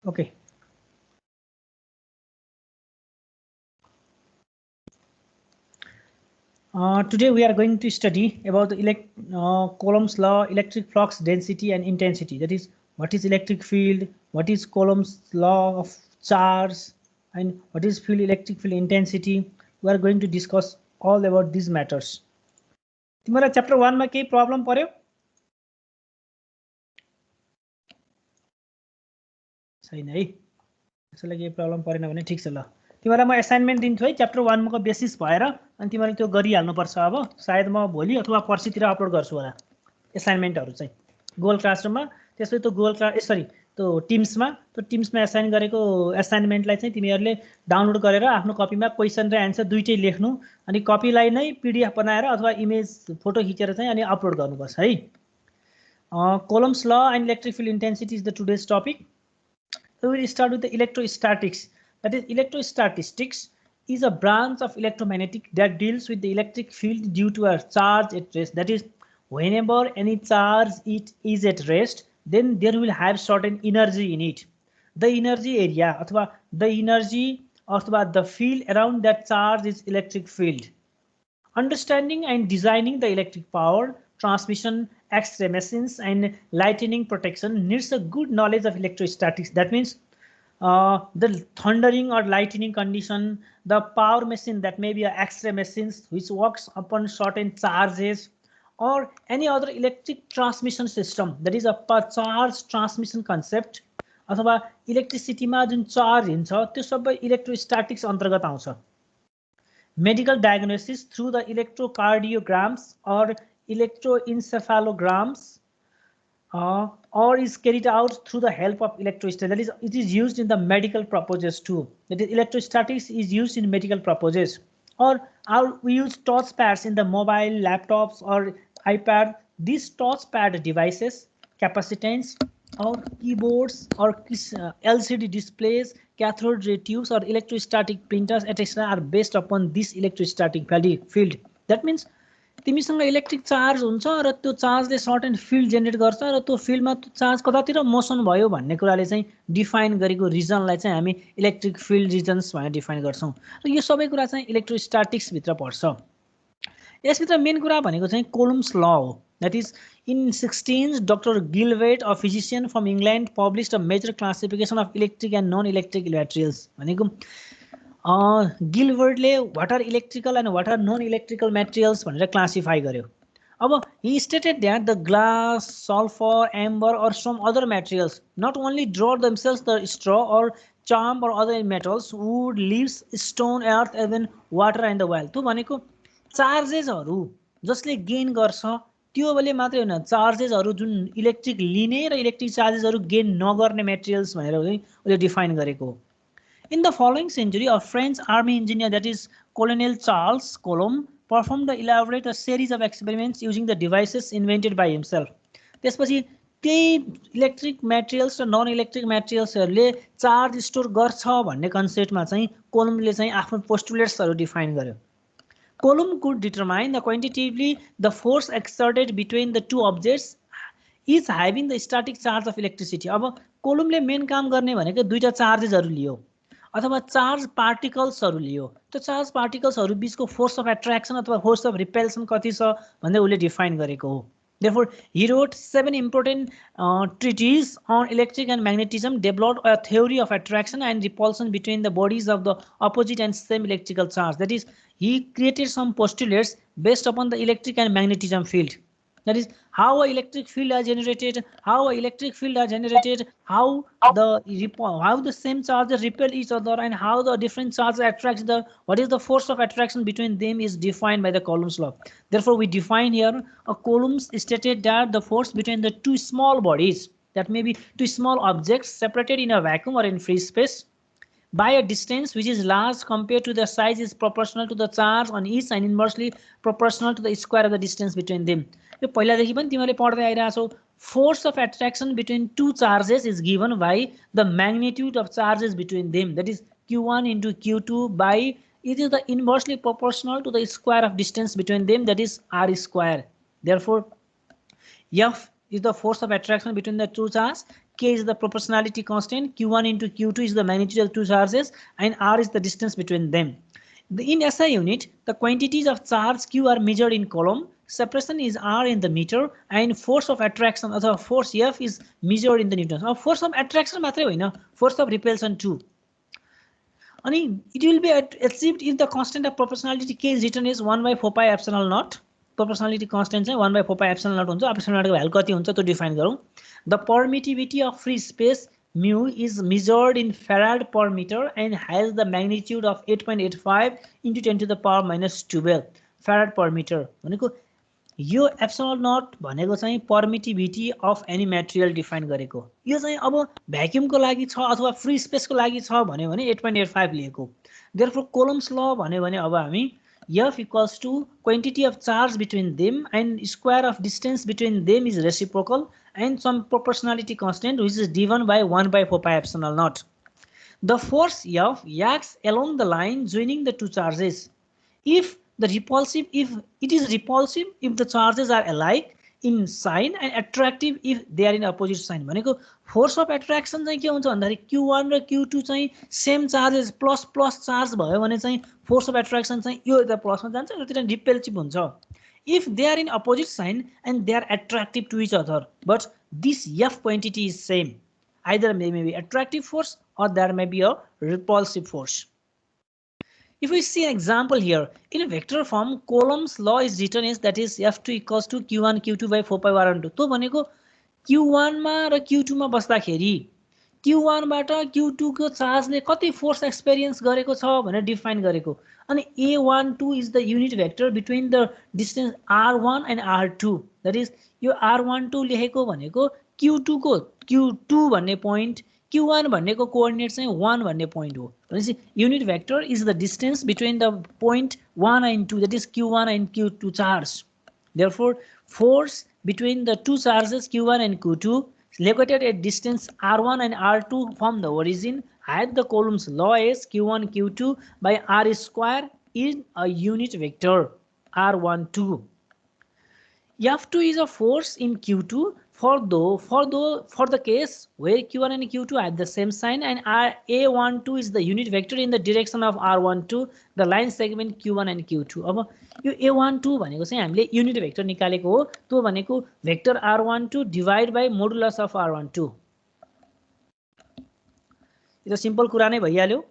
Okay. Today we are going to study about the Coulomb's law, electric flux density and intensity. That is, what is electric field, what is Coulomb's law of charge, and what is electric field intensity. We are going to discuss all about these matters. तिमीलाई chapter 1 मा केही problem पर्यो? छैन है. त्यसैले केही problem परेन भने ठीक छ ल. तिमीलाई म असाइनमेन्ट दिन्छु है च्याप्टर 1 को बेसिस भएर अनि तिमीले त्यो गरिहाल्नु पर्छ अब सायद म भोलि अथवा पर्सितिर अपलोड गर्छु होला असाइनमेन्टहरु चाहिँ गुगल क्लासरुममा त्यसपछि त्यो गुगल क्लास सरी त्यो टिम्समा असाइन गरेको असाइनमेन्टलाई चाहिँ तिमीहरुले डाउनलोड गरेर आफ्नो कपीमा क्वेशन र आन्सर दुईटै लेख्नु अनि कपीलाई नै पीडीएफ बनाएर अथवा इमेज फोटो खिचेर चाहिँ अनि अपलोड गर्नुपर्छ है Coulomb's law and electric field intensity is the today's topic. We will start with the electrostatics. That is, electrostatistics is a branch of electromagnetics that deals with the electric field due to a charge at rest. That is, whenever any charge is at rest, then there will have certain energy in it. The energy area, or the energy or the field around that charge is electric field. Understanding and designing the electric power, transmission, X-ray machines, and lightning protection needs a good knowledge of electrostatics. That means the thundering or lightning condition, the power machine that may be a X-ray machines which works upon certain charges, or any other electric transmission system, that is a charge transmission concept, अथवा इलेक्ट्रिसिटीमा जुन charge हुन्छ त्यो सबै electrostatics अन्तर्गत आउँछ. Medical diagnosis through the electrocardiograms or electroencephalograms or is carried out through the help of electrostatics. That is, it is used in the medical purposes too. That is, electrostatics is used in medical purposes. Or we use touch pads in the mobile, laptops or iPad. These touch pad devices, capacitance, or keyboards or LCD displays, cathode ray tubes or electrostatic printers, etc. are based upon this electrostatic field. That means तिमीसँग electric charge हुन्छ र त्यो चार्जले certain field generate गर्छ र त्यो फिल्डमा त्यो charge कतातिर मोसन भयो भन्ने कुराले चाहिँ डिफाइन गरेको रिजनलाई चाहिँ हामी इलेक्ट्रिक फिल्ड रिजन्स भनेर डिफाइन गर्छौं र यो सबै कुरा चाहिँ इलेक्ट्रोस्टैटिक्स भित्र पर्छ. यसभित्र मेन कुरा भनेको चाहिँ कोलम्स ल हो. That is, in 16, Dr. Gilbert, a physician from England, published a major classification of electric and non-electric materials. Gilbertले what are electrical and what are non-electrical materials भनेर classify गर्यो. अब he stated that the glass, sulfur, amber or some other materials not only draw themselves the straw or charm or other metals, wood, leaves, stone, earth, even water and the oil. त्यो भनेको चार्जेसहरु जसले gain गर्छ त्यो बेले मात्रै हैन चार्जेसहरु जुन electric लिने र इलेक्ट्रिक चार्जेसहरु गेन नगर्ने मेटेरियल्स भनेर उले डिफाइन गरेको. In the following century, a French army engineer, that is Colonel Charles Coulomb, performed the elaborate series of experiments using the devices invented by himself. त्यसपछि त्यही इलेक्ट्रिक मेटेरियल्स र non electric मेटेरियल्सहरुले charge store गर्छ भन्ने कन्सेप्टमा चाहिँ कोलम्बले चाहिँ आफ्नो पोस्टुलेट्सहरु define गर्यो. Coulomb could determine the quantitatively the force exerted between the two objects is having the static charge of electricity. अब कोलम्बले मेन काम गर्ने भनेको दुईटा चार्जेसहरु लियो अथवा चार्ज पार्टिकल्सहरु लियो. त्यो चार्ज पार्टिकल्सहरु बीचको फोर्स अफ एट्र्याक्सन अथवा फोर्स अफ रिपल्सन कति छ भन्ने उले डिफाइन गरेको हो. Therefore, he wrote 7 important treatises on electric and magnetism, developed a theory of attraction and repulsion between the bodies of the opposite and same electrical charge. That is, he created some postulates based upon the electric and magnetism field. That is, how an electric field are generated, how the same charges repel each other, and how the different charges attract what is the force of attraction between them is defined by the Coulomb's law. Therefore, we define here a Coulomb's stated that the force between the two small bodies, that may be two small objects separated in a vacuum or in free space by a distance which is large compared to the size, is proportional to the charge on each and inversely proportional to the square of the distance between them. यो पहिलादेखि पनि तिमीले पढ्दै आइराछौ. Force of attraction between two charges is given by the magnitude of charges between them, that is q1 into q2 by it is the inversely proportional to the square of distance between them, that is r square. Therefore, F is the force of attraction between the two charges, K is the proportionality constant, Q1 into Q2 is the magnitude of two charges, and R is the distance between them. In SI unit, the quantities of charge Q are measured in Coulomb, separation is R in the meter, and force of attraction or force F is measured in the newtons. Force of attraction मात्रै होइन, force of repulsion too. And it will be achieved if the constant of proportionality K is written as 1 by 4 pi epsilon naught. Proportionality constant चाहिँ 1 by 4 pi epsilon naught हुन्छ. epsilon naught को value कति हुन्छ त्यो define गरौँ. The permittivity of free space mu is measured in farad per meter and has the magnitude of 8.85 into 10 to the power minus 12 farad per meter. भनेको यो epsilon naught भनेको चाहिँ permittivity of any material define गरेको. यो चाहिँ अब vacuum को लागि छ अथवा फ्री स्पेस को लागि छ भन्यो भने 8.85 लिएको. Therefore Coulomb's law भन्यो भने अब हामी F equals to quantity of charge between them and square of distance between them is reciprocal and some proportionality constant which is given by 1 by 4 pi epsilon naught. The force F acts along the line joining the two charges. If it is repulsive if the charges are alike in sign and attractive if they are in opposite sign. भनेको force of attraction चाहिँ के हुन्छ भन्दाखेरि Q1 र Q2 चाहिँ same charges plus charge भयो भने चाहिँ force of attraction चाहिँ यो यता प्लसमा जान्छ र त्यता repulsive हुन्छ. If they are in opposite sign and they are attractive to each other, but this F quantity is same, either may be attractive force or there may be a repulsive force. If we see an example here, in a vector form, Coulomb's law is written as that is F2 equals to Q1 Q2 by 4 pi r1 2. तो भनेको Q1 मा र Q2 मा बस्दाखेरि Q1 बाट Q2 को चार्जले कति force experience गरेको छ भनेर डिफाइन गरेको. अनि A12 is the unit vector between the distance R1 and R2. That is यो R12 लेखेको भनेको Q2 को Q2 भन्ने point Q1 भन्नेको कोअर्डिनेट चाहिँ 1 भन्ने point हो. भनेपछि unit vector is the distance between the point 1 and 2, that is Q1 and Q2 charge. Therefore, force between the two charges Q1 and Q2 located at distance R1 and R2 from the origin had the Coulomb's law as Q1 Q2 by R square in a unit vector R12. F2 is a force in Q2 for the case where Q1 and Q2 have the same sign and A12 is the unit vector in the direction of R12, the line segment Q1 and Q2. अब यो A12 भनेको चाहिँ हामीले unit vector निकालेको हो. त्यो भनेको vector R12 divide by modulus of R12. यो त सिम्पल कुरा नै भइहाल्यो.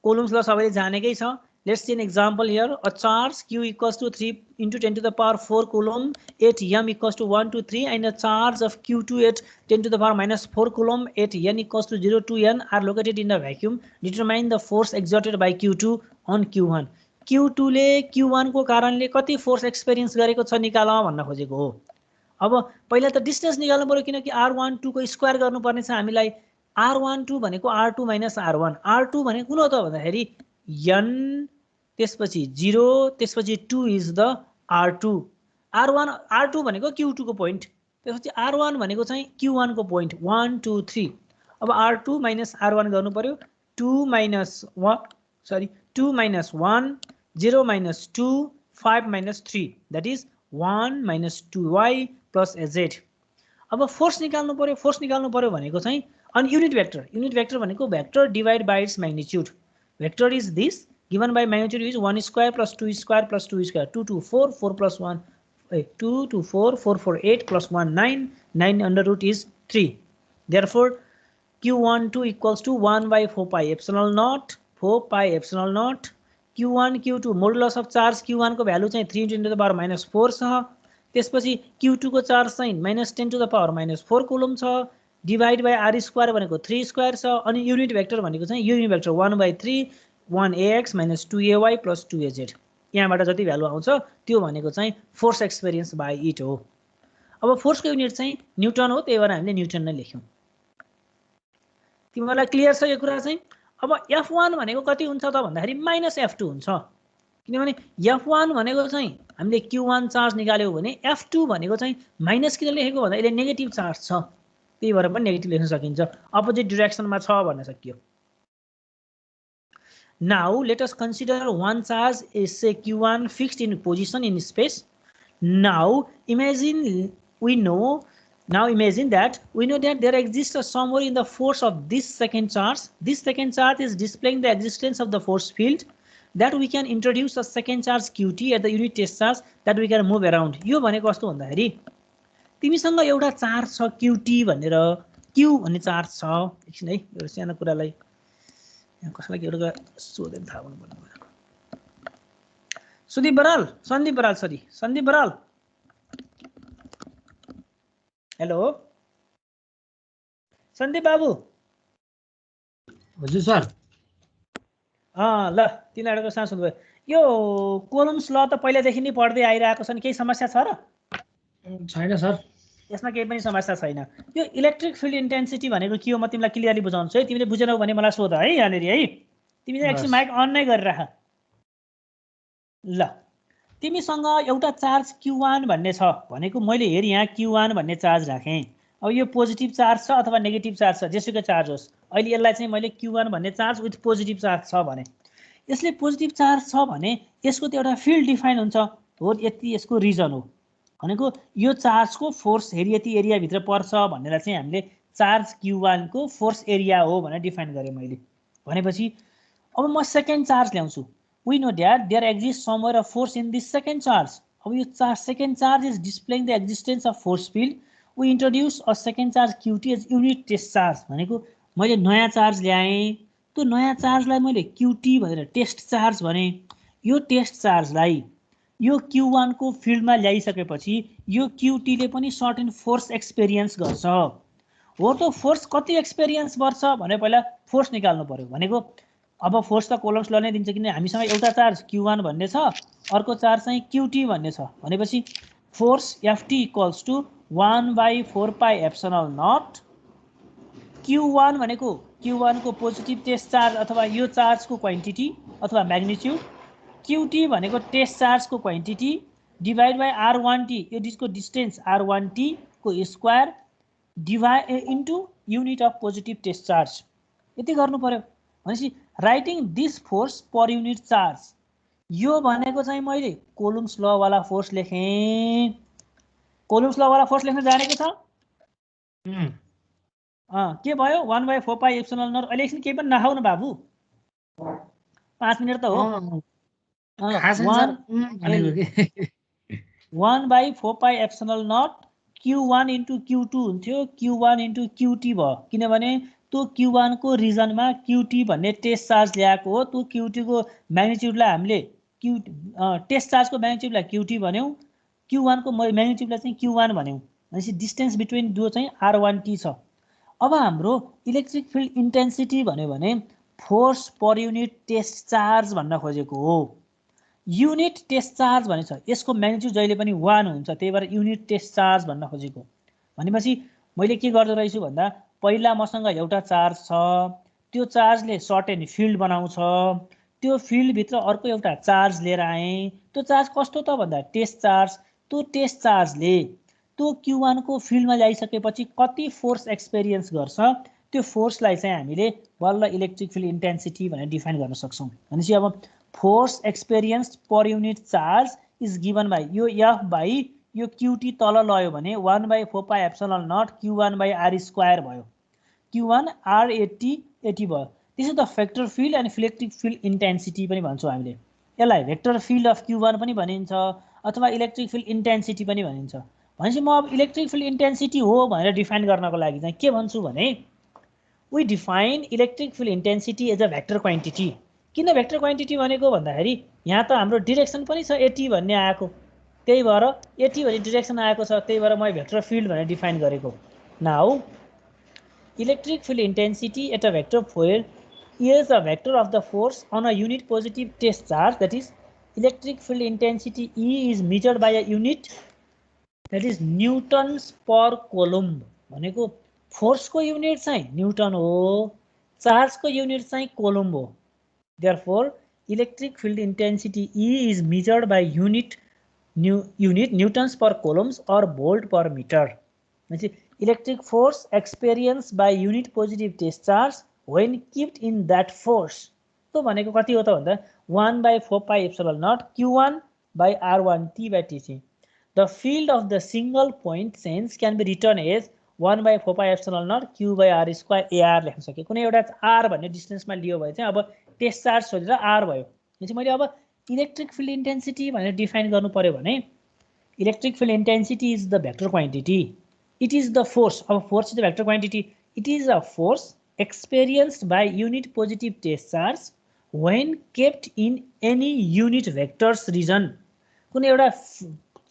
कोलम्स ल सबैले जानेकै छ. Let's see an example here. A charge Q equals to 3 into 10 to the power 4 Coulomb at M equals to 1 to 3 and a charge of Q2 at 10 to the power minus 4 Coulomb at N equals to 0 to N are located in a vacuum. Determine the force exerted by Q2 on Q1. Q2 ले Q1 को कारणले कति force experience गरेको छ निकाल भन्न खोजेको हो. अब पहिला त डिस्टेन्स निकाल्नु पर्यो किनकि R12 को स्क्वायर गर्नुपर्ने छ हामीलाई. R12 भनेको R2 minus R1. R2 भनेको कुन हो त भन्दाखेरि N त्यसपछि 0 त्यसपछि 2 is the R2. R2 भनेको Q2 को point. त्यसपछि R1 भनेको चाहिँ Q1 को point 1 2 3. अब R2 minus R1 गर्नु पर्यो. 2 minus 1 0 minus 2 5 minus 3, that is 1 minus 2y plus z. अब फोर्स निकाल्नु पर्यो भनेको चाहिँ अनि युनिट भेक्टर भनेको vector divide by its magnitude. Vector is this, given by magnitude is 1 square plus 2 square plus 2 square, 2 to 4, 4 plus 1, 2 to 4, 4 for 8 plus 1, 9, 9 under root is 3. Therefore, Q12 equals to 1 by 4 pi epsilon naught, Q1, Q2, modulus of charge Q1 को value चाहिँ 3 into the power minus 4 छ. त्यसपछि Q2 को charge चाहिँ minus 10 to the power minus 4 Coulomb छ. Divide by R square भनेको 3 square छ. अनि युनिट भेक्टर भनेको चाहिँ unit vector 1 by 3 1ax minus 2ay plus 2az. यहाँबाट जति भ्यालु आउँछ त्यो भनेको चाहिँ फोर्स एक्सपिरियन्स बाइ इट हो. अब फोर्सको युनिट चाहिँ न्यूटन हो, त्यही भएर हामीले न्यूटन नै लेख्यौं. तिमीहरुलाई क्लियर छ यो कुरा चाहिँ. अब F1 भनेको कति हुन्छ त भन्दाखेरि माइनस F2 हुन्छ. किनभने F1 भनेको चाहिँ हामीले Q1 चार्ज निकाल्यौ भने F2 भनेको चाहिँ माइनस किन लेखेको भन्दा यसले नेगेटिभ चार्ज छ, त्यही भएर पनि नेगेटिभ लेख्न सकिन्छ. अपोजिट डाइरेक्सनमा छ भन्न सकियो. Now let us consider one charge is say Q1 fixed in position in space. Now imagine we know Now imagine that we know that there exists a somewhere in the force of this second charge. This second charge is displaying the existence of the force field that we can introduce a second charge qt at the unit test charge that we can move around. यो भनेको कस्तो भन्दाखेरि तिमीसँग एउटा charge छ qt भनेर q भन्ने charge छ एकछिन है यो सानो कुरालाई यहाँ कसैलाई के एउटा सोधेन थाहा हुनु पर्छ सन्दीप बराल हेलो सन्दीप बाबु हजुर सर ल तिनीहरुको सास सुन्नु भयो यो कोलम्स ल त पहिलादेखि नै पढ्दै आइरहेको छ नि केही समस्या छ र छैन सर यसमा केही पनि समस्या छैन यो इलेक्ट्रिक फिल्ड इन्टेन्सिटी भनेको के हो म तिमीलाई क्लियरली बुझाउँछु है तिमीले बुझेनौ भने मलाई सोध है यहाँनेरि है तिमीले एकछिन माइक अन नै गरिराख ल तिमीसँग एउटा चार्ज q1 भन्ने छ भनेको मैले हेरि यहाँ q1 भन्ने चार्ज राखेँ अब यो पोजिटिभ चार्ज छ अथवा नेगेटिभ चार्ज छ जेसुकै चार्ज होस् अहिले यसलाई चाहिँ मैले q1 भन्ने चार्ज विथ पोजिटिभ चार्ज छ भने यसले पोजिटिभ चार्ज छ भने यसको त एउटा फिल्ड डिफाइन हुन्छ हो यति यसको रिजन हो भनेको यो चार्जको फोर्स हेरि यति एरिया भित्र पर्छ भनेर चाहिँ हामीले चार्ज q1 को फोर्स एरिया हो भनेर डिफाइन गरे मैले भनेपछि अब म सेकेन्ड चार्ज ल्याउँछु we know that there exists somewhere a force in this second charge. अब यो second charge is displaying the existence of force field. We introduce a second charge qt as unit test charge. भनेको मैले नयाँ charge ल्याएँ त्यो नयाँ चार्जलाई मैले qt भनेर टेस्ट चार्ज भने यो टेस्ट चार्जलाई यो q1 को फिल्डमा ल्याइसकेपछि यो qt ले पनि सर्टेन फोर्स एक्सपिरियन्स गर्छ हो त फोर्स कति एक्सपिरियन्स गर्छ भने पहिला फोर्स निकाल्नु पर्यो भनेको अब फोर्स त कोलम्स ल नै दिन्छ किन हामीसँग एउटा चार्ज q1 भन्ने छ अर्को चार्ज चाहिँ qt भन्ने छ भनेपछि force ft equals to 1/4 pi epsilon naught q1 भनेको q1 को पोजिटिभ टेस्ट चार्ज अथवा यो चार्जको क्वान्टिटी अथवा म्याग्निट्युड qt भनेको टेस्ट चार्जको क्वान्टिटी डिभाइड बाइ r1t यो डिस्को डिस्टेन्स r1t को square divide into unit of positive test charge यति गर्नु पर्यो भनेपछि writing this force per unit charge यो भनेको चाहिँ मैले कोलम्स ल वाला फोर्स लेखेँ कोलम्स ल वाला फोर्स लेख्न जानेको छ के भयो 1/4 पाई एप्सिलन नट अहिले एकछिन केही पनि नखाउ न बाबु 5 मिनेट त हो 1/4 pi epsilon naught q1 into q2 हुन्थ्यो q1 इन्टु qt भयो किनभने त्यो q1 को रिजनमा qt भन्ने टेस्ट चार्ज ल्याएको हो त्यो qt को म्याग्निट्युडलाई हामीले टेस्ट चार्जको म्याग्निट्युडलाई qt भन्यौ q1 को म्याग्निट्युडलाई चाहिँ q1 भन्यौ भनेपछि डिस्टेन्स बिट्विन दुवै चाहिँ r1t छ अब हाम्रो इलेक्ट्रिक फिल्ड इन्टेन्सिटी भन्यो भने force per unit test charge भन्न खोजेको हो युनिट टेस्ट चार्ज भनेछ यसको म्याग्निट्युड जहिले पनि 1 हुन्छ त्यही भएर युनिट टेस्ट चार्ज भन्न खोजेको भनेपछि मैले के गर्दै रहेछु भन्दा पहिला मसँग एउटा चार्ज छ त्यो चार्जले सर्टेन फिल्ड बनाउँछ त्यो फिल्ड भित्र अर्को एउटा चार्ज लिएर आएँ त्यो चार्ज कस्तो त भन्दा टेस्ट चार्ज त्यो टेस्ट चार्जले त्यो q1 को फिल्डमा ल्याइसकेपछि कति फोर्स एक्सपिरियन्स गर्छ त्यो फोर्सलाई चाहिँ हामीले बल्ल इलेक्ट्रिक फिल्ड इन्टेन्सिटी भनेर डिफाइन गर्न सक्छौं भनेपछि अब force experience per unit charge is given by यो f बाइ यो qt तल लयो भने 1/4 pi epsilon naught q1 by r square भयो q1 r 80 भयो this is the vector field and electric field intensity पनि भन्छौं हामीले यसलाई वेक्टर फिल्ड अफ q1 पनि भनिन्छ अथवा इलेक्ट्रिक फिल्ड इन्टेन्सिटी पनि भनिन्छ भनेपछि म अब इलेक्ट्रिक फिल्ड इन्टेन्सिटी हो भनेर डिफाइन गर्नको लागि चाहिँ के भन्छु भने we define electric field intensity as a vector quantity किन वेक्टर क्वान्टिटी भनेको भन्दाखेरि यहाँ त हाम्रो डिरेक्सन पनि छ 80 भन्ने आएको त्यही भएर 80 भन्ने डिरेक्सन आएको छ त्यही भएर म वेक्टर फिल्ड भनेर डिफाइन गरेको now electric field intensity at a vector field is a vector of the force on a unit positive test charge that is electric field intensity E is measured by a unit that is newtons per coulomb भनेको force को unit चाहिँ Newton हो charge को unit चाहिँ coulomb हो therefore electric field intensity E is measured by unit newtons per coulombs or volt per meter electric force experienced by unit positive test charge when kept in that force तो भनेको कति हो त भन्दा 1/4 pi epsilon naught q1 by r1t by tc the field of the single point sense can be written as 1 by 4 pi epsilon naught q by r square ar लेख्न सके कुनै एउटा r भन्ने डिस्टेन्समा लियो भए चाहिँ अब टेस्ट चार्ज सोधेर r भयो त्यसै मैले अब इलेक्ट्रिक फिल्ड इन्टेन्सिटी भनेर डिफाइन गर्नु पर्यो भने electric field intensity is the vector quantity it is the force अब force is the vector quantity it is a force experienced by unit positive test charge when kept in any unit vectors region कुनै एउटा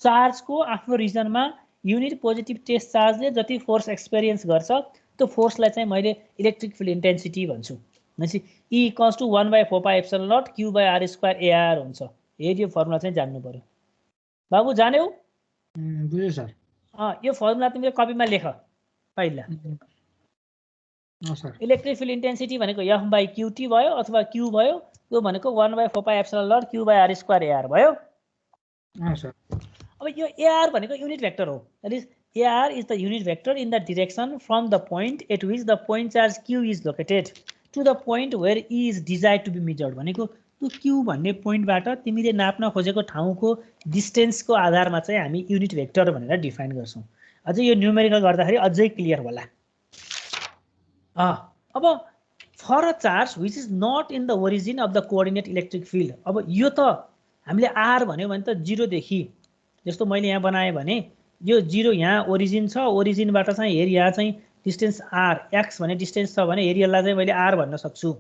charge को आफ्नो रिजनमा unit positive test चार्जले जति force experience गर्छ त्यो फोर्सलाई चाहिँ मैले इलेक्ट्रिक फिल्ड इन्टेन्सिटी भन्छु भनेपछि E equals to 1 by 4 pi epsilon naught q by r square ar हुन्छ यो फर्मुला चाहिँ जान्नु पर्यो बाबु जान्यौ बुझ्यो सर यो फर्मुला तिमीले कपीमा लेख पहिला सर इलेक्ट्रिक फिल्ड इन्टेन्सिटी भनेको f by qt भयो अथवा q भयो त्यो भनेको 1 by 4 pi epsilon naught q by r square ar भयो सर अब यो AR भनेको युनिट भेक्टर हो that is AR is the unit vector in the direction from the point at which the point charge Q is located to the point where E is desired to be measured भनेको त्यो Q भन्ने पोइन्टबाट तिमीले नाप्न खोजेको ठाउँको डिस्टेन्सको आधारमा चाहिँ हामी युनिट भेक्टर भनेर डिफाइन गर्छौं अझै यो न्यूमेरिकल गर्दाखेरि अझै क्लियर होला अब for a charge which is not in the origin of the coordinate electric field अब यो त हामीले R भन्यो भने त 0 देखि जस्तो मैले यहाँ बनाए भने यो 0 यहाँ ओरिजिन छ ओरिजिनबाट चाहिँ हेर यहाँ चाहिँ डिस्टेन्स r x भन्ने डिस्टेन्स छ भने हेर यसलाई चाहिँ मैले r भन्न सक्छु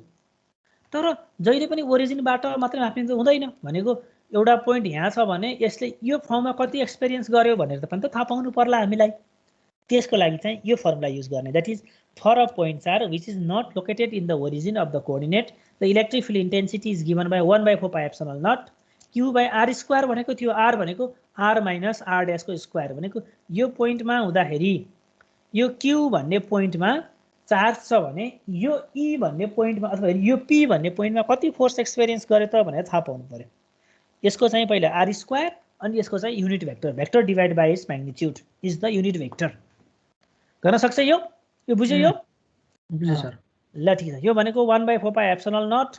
तर जहिले पनि ओरिजिनबाट मात्र माप्ने त हुँदैन भनेको एउटा पोइन्ट यहाँ छ भने यसले यो फर्ममा कति एक्सपिरियन्स गर्यो भनेर त पनि त थाहा पाउनु पर्ला हामीलाई त्यसको लागि चाहिँ यो फर्मुला युज गर्ने that is for a point charge which is not located in the origin of the coordinate the electric field intensity is given by 1 by 4 pi epsilon naught q by r square भनेको थियो r भनेको r minus r dash को square भनेको यो पोइन्टमा हुँदाखेरि यो q भन्ने पोइन्टमा चार्ज छ भने यो e भन्ने पोइन्टमा अथवा यो p भन्ने पोइन्टमा कति फोर्स एक्सपिरियन्स गरे त भनेर थाहा पाउनु पर्यो यसको चाहिँ पहिला r स्क्वायर अनि यसको चाहिँ unit vector vector divide by its magnitude is the unit vector गर्न सक्छ यो बुझ्यो यो बुझ्यो सर ल ठीक छ यो भनेको 1 by 4 pi epsilon naught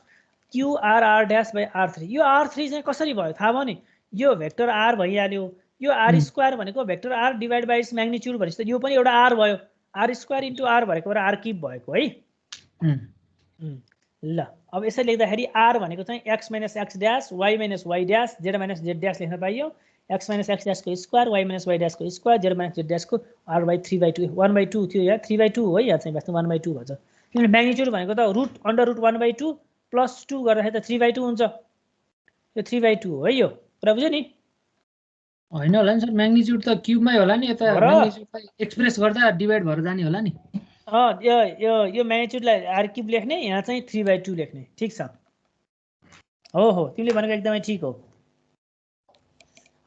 q r r dash by r3 यो r3 चाहिँ कसरी भयो थाहा भयो नि यो भेक्टर r भइहाल्यो यो r स्क्वायर भनेको vector r divide by its magnitude भनेपछि यो पनि एउटा r भयो r स्क्वायर इन्टु r भनेको r क्यूब भएको है ल अब यसरी लेख्दाखेरि r भनेको चाहिँ x minus x dash y minus y dash z minus z dash लेख्न पाइयो x minus x dash को square y minus y dash को square z minus z dash को r by 3/2 1/2 थियो यहाँ 3/2 हो यहाँ चाहिँ वास्तवमा 1/2 भन्छ किनभने म्याग्निट्युड भनेको त रुट अन्डर रुट 1/2 प्लस 2 गर्दाखेरि त 3/2 हुन्छ यो 3/2 हो यो कुरा बुझ्यो नि हैन होला नि सर म्याग्निट्युड त क्यूबमै होला नि यता म्याग्निट्युडलाई एक्सप्रेस गर्दा डिवाइड भएर जाने होला नि यो म्याग्निट्युडलाई r क्यूब लेख्ने यहाँ चाहिँ 3/2 लेख्ने ठीक छ हो तिमीले भनेको एकदमै ठीक हो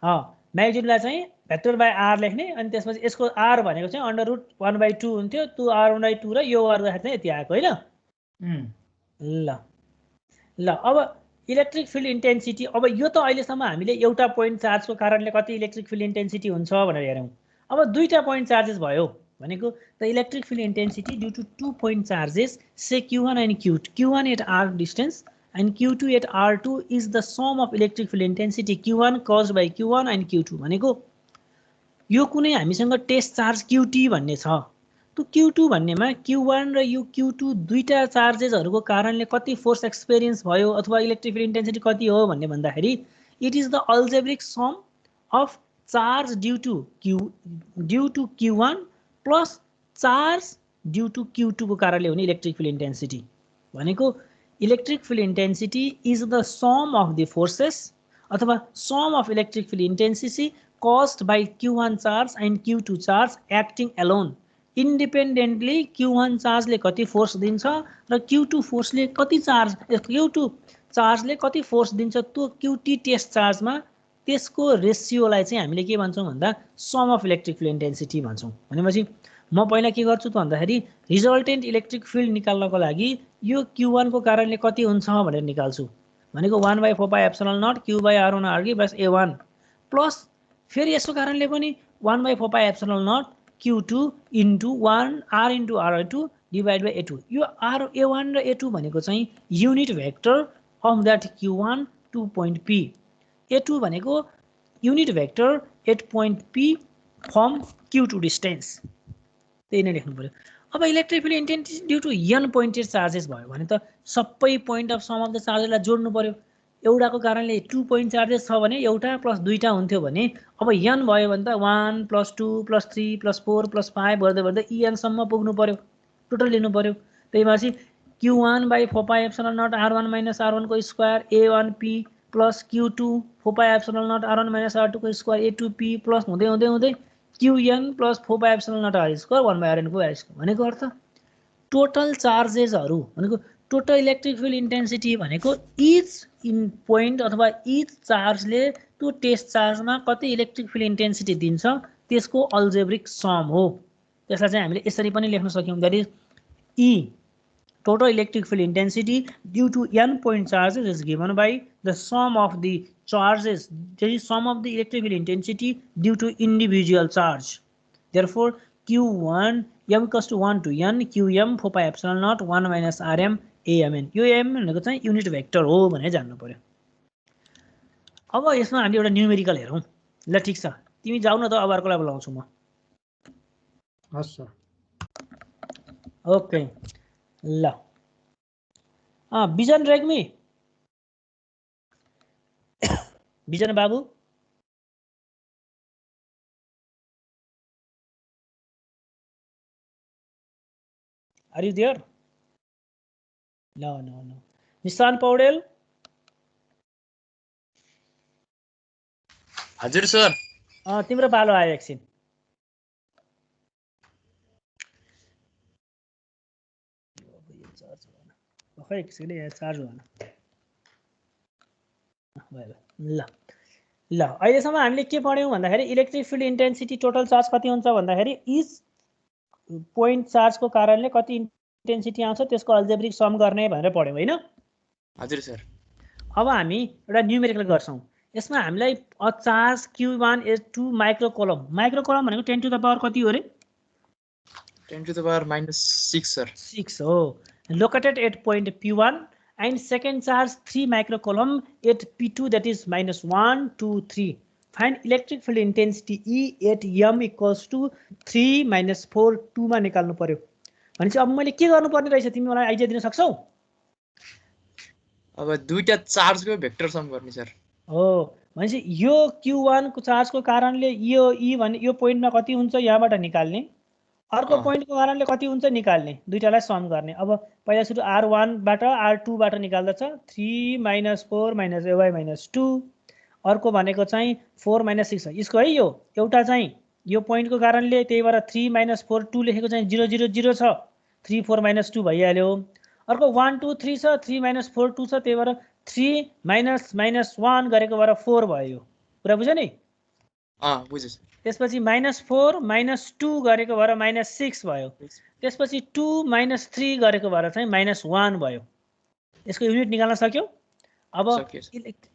म्याग्निट्युडलाई चाहिँ भेक्टर बाइ r लेख्ने अनि त्यसपछि यसको r भनेको चाहिँ अन्डर रुट 1/2 हुन्थ्यो त्यो r 1/2 र यो गर्दाखेरि चाहिँ यति आएको हैन ल अब इलेक्ट्रिक फिल्ड इन्टेन्सिटी अब यो त अहिलेसम्म हामीले एउटा पोइन्ट चार्जको कारणले कति इलेक्ट्रिक फिल्ड इन्टेन्सिटी हुन्छ भनेर हेरौँ अब दुईटा पोइन्ट चार्जेस भयो भनेको the electric field intensity due to two point charges say q1 and q1 at r distance and q2 at r2 is the sum of electric field intensity q1 caused by q1 and q2 भनेको यो कुनै हामीसँग test charge qt भन्ने छ त्यो q2 भन्नेमा q1 र यो q2 दुईटा चार्जेसहरुको कारणले कति फोर्स एक्सपिरियन्स भयो अथवा इलेक्ट्रिक फिल्ड इन्टेन्सिटी कति हो भन्ने भन्दाखेरि it is the algebraic sum of charge due to q1 plus charge due to q2 को कारणले हुने इलेक्ट्रिक फिल्ड इन्टेन्सिटी भनेको electric field intensity is the sum of the forces अथवा sum of electric field intensity caused by q1 charge and q2 charge acting alone independently q1 चार्जले कति force दिन्छ र q2 फोर्सले कति charge q2 चार्जले कति force दिन्छ त्यो qt test चार्जमा त्यसको रेशियोलाई चाहिँ हामीले के भन्छौं भन्दा sum of electric field intensity भन्छौं भनेपछि म पहिला के गर्छु त भन्दाखेरि रिजल्टेन्ट इलेक्ट्रिक फिल्ड निकाल्नको लागि यो q1 को कारणले कति हुन्छ भनेर निकाल्छु भनेको 1 by 4 pi epsilon naught q by r1 r bus a1 plus फेरि यसको कारणले पनि 1 by 4 pi epsilon naught q2 into 1 r into r2 divided by a2 यो r a1 र a2 भनेको चाहिँ unit vector of that q1 2 point p a2 भनेको unit vector at point P from Q to distance, त्यही नै लेख्नु पर्यो। अब electric field intensity due to an pointed charges भयो भने त सबै point of sum of the चार्जेसलाई जोड्नु पर्यो। एउटाको कारणले 2 पोइन्ट चार्जेस छ भने एउटा प्लस दुईटा हुन्थ्यो भने अब एन भयो भने त 1 + 2 + 3 + 4 + 5 गर्दै EN सम्म पुग्नु पर्यो, टोटल लिनु पर्यो। त्यही भएपछि Q1/4πε0 R1 - R1 को square A1P plus Q2 4πε0 R1 - R2 को स्क्वायर A2P प्लस हुँदै हुँदै हुँदै Qn plus 4πε0 R square 1/Rn को स्क्वायर भनेको अर्थ टोटल चार्जेसहरू भनेको टोटल इलेक्ट्रिक फिल्ड इन्टेन्सिटी भनेको इच इन पोइन्ट अथवा इच चार्जले त्यो टेस्ट चार्जमा कति इलेक्ट्रिक फिल्ड इन्टेन्सिटी दिन्छ त्यसको अल्जेब्रिक सम हो। त्यसलाई चाहिँ हामीले यसरी पनि लेख्न सक्यौं, that is E total electric field intensity due to n point charges is given by the sum of the charges, that is sum of the electric field intensity due to individual charge. Therefore Q1 m equals to 1 to n Qm 4πε0 1 minus Rm Amn, यो m भनेको चाहिँ unit vector हो भनेर जान्नु पर्यो। अब यसमा हामीले एउटा न्यूमेरिकल हेरौं। ल ठीक छ, तिमी जाऊ न त, अब अर्कोलाई बोलाउँछु म। हस् सर। ओके ल बिजन रेग्मी, बिजन बाबु are you there? No no no. Nishan Paudel? हजुर सर। तिम्रो पालो आयो एकछिन। खै एकछिन यहाँ चार्ज भएन। ल ल अहिलेसम्म हामीले के पढ्यौं भन्दाखेरि electric field intensity total charge कति हुन्छ भन्दाखेरि इच पोइन्ट चार्जको कारणले कति इन्टेन्सिटी आउँछ त्यसको अल्जेब्रिक सम गर्ने भनेर पढ्यौं हैन? हजुर सर। अब हामी एउटा न्यूमेरिकल गर्छौं। यसमा हामीलाई अ चार्ज Q1 is 2 माइक्रोकोलम। माइक्रोकोलम भनेको 10 टु द पावर कति हो रे? 10 to the power -6 sir. 6 हो। Located at point P1 and second charge 3 microcoulomb at P2, that is -1 2 3. Find electric field intensity E at m equals to 3 - 4 2 मा निकाल्नु पर्यो। भनेपछि अब मैले के गर्नु पर्ने रहेछ, तिमी मलाई आइडिया दिन सक्छौ? अब दुईटा चार्जको भेक्टर सम गर्ने सर। हो, भनेपछि यो Q1 को चार्जको कारणले यो E भन्ने यो पोइन्टमा कति हुन्छ यहाँबाट निकाल्ने, अर्को पोइन्टको कारणले कति हुन्छ निकाल्ने, दुईटालाई सम गर्ने। अब पहिला सुरु R1 बाट R2 बाट निकाल्दा छ 3 - 4 - ay - 2, अर्को भनेको चाहिँ 4 - 6 यसको है। यो एउटा चाहिँ यो पोइन्टको कारणले, त्यही भएर 3 - 4 2 लेखेको चाहिँ 0 0 0 छ, 3 4 - 2 भइहाल्यो। अर्को 1 2 3 छ, 3 - 4 2 छ, त्यही भएर 3 - 1 गरेको भएर 4 भयो। कुरा बुझ्यो नि? बुझे सर। त्यसपछि -4 - 2 गरेको भएर -6 भयो। त्यसपछि 2 - 3 गरेको भएर चाहिँ -1 भयो। यसको युनिट निकाल्न सक्यौ? अब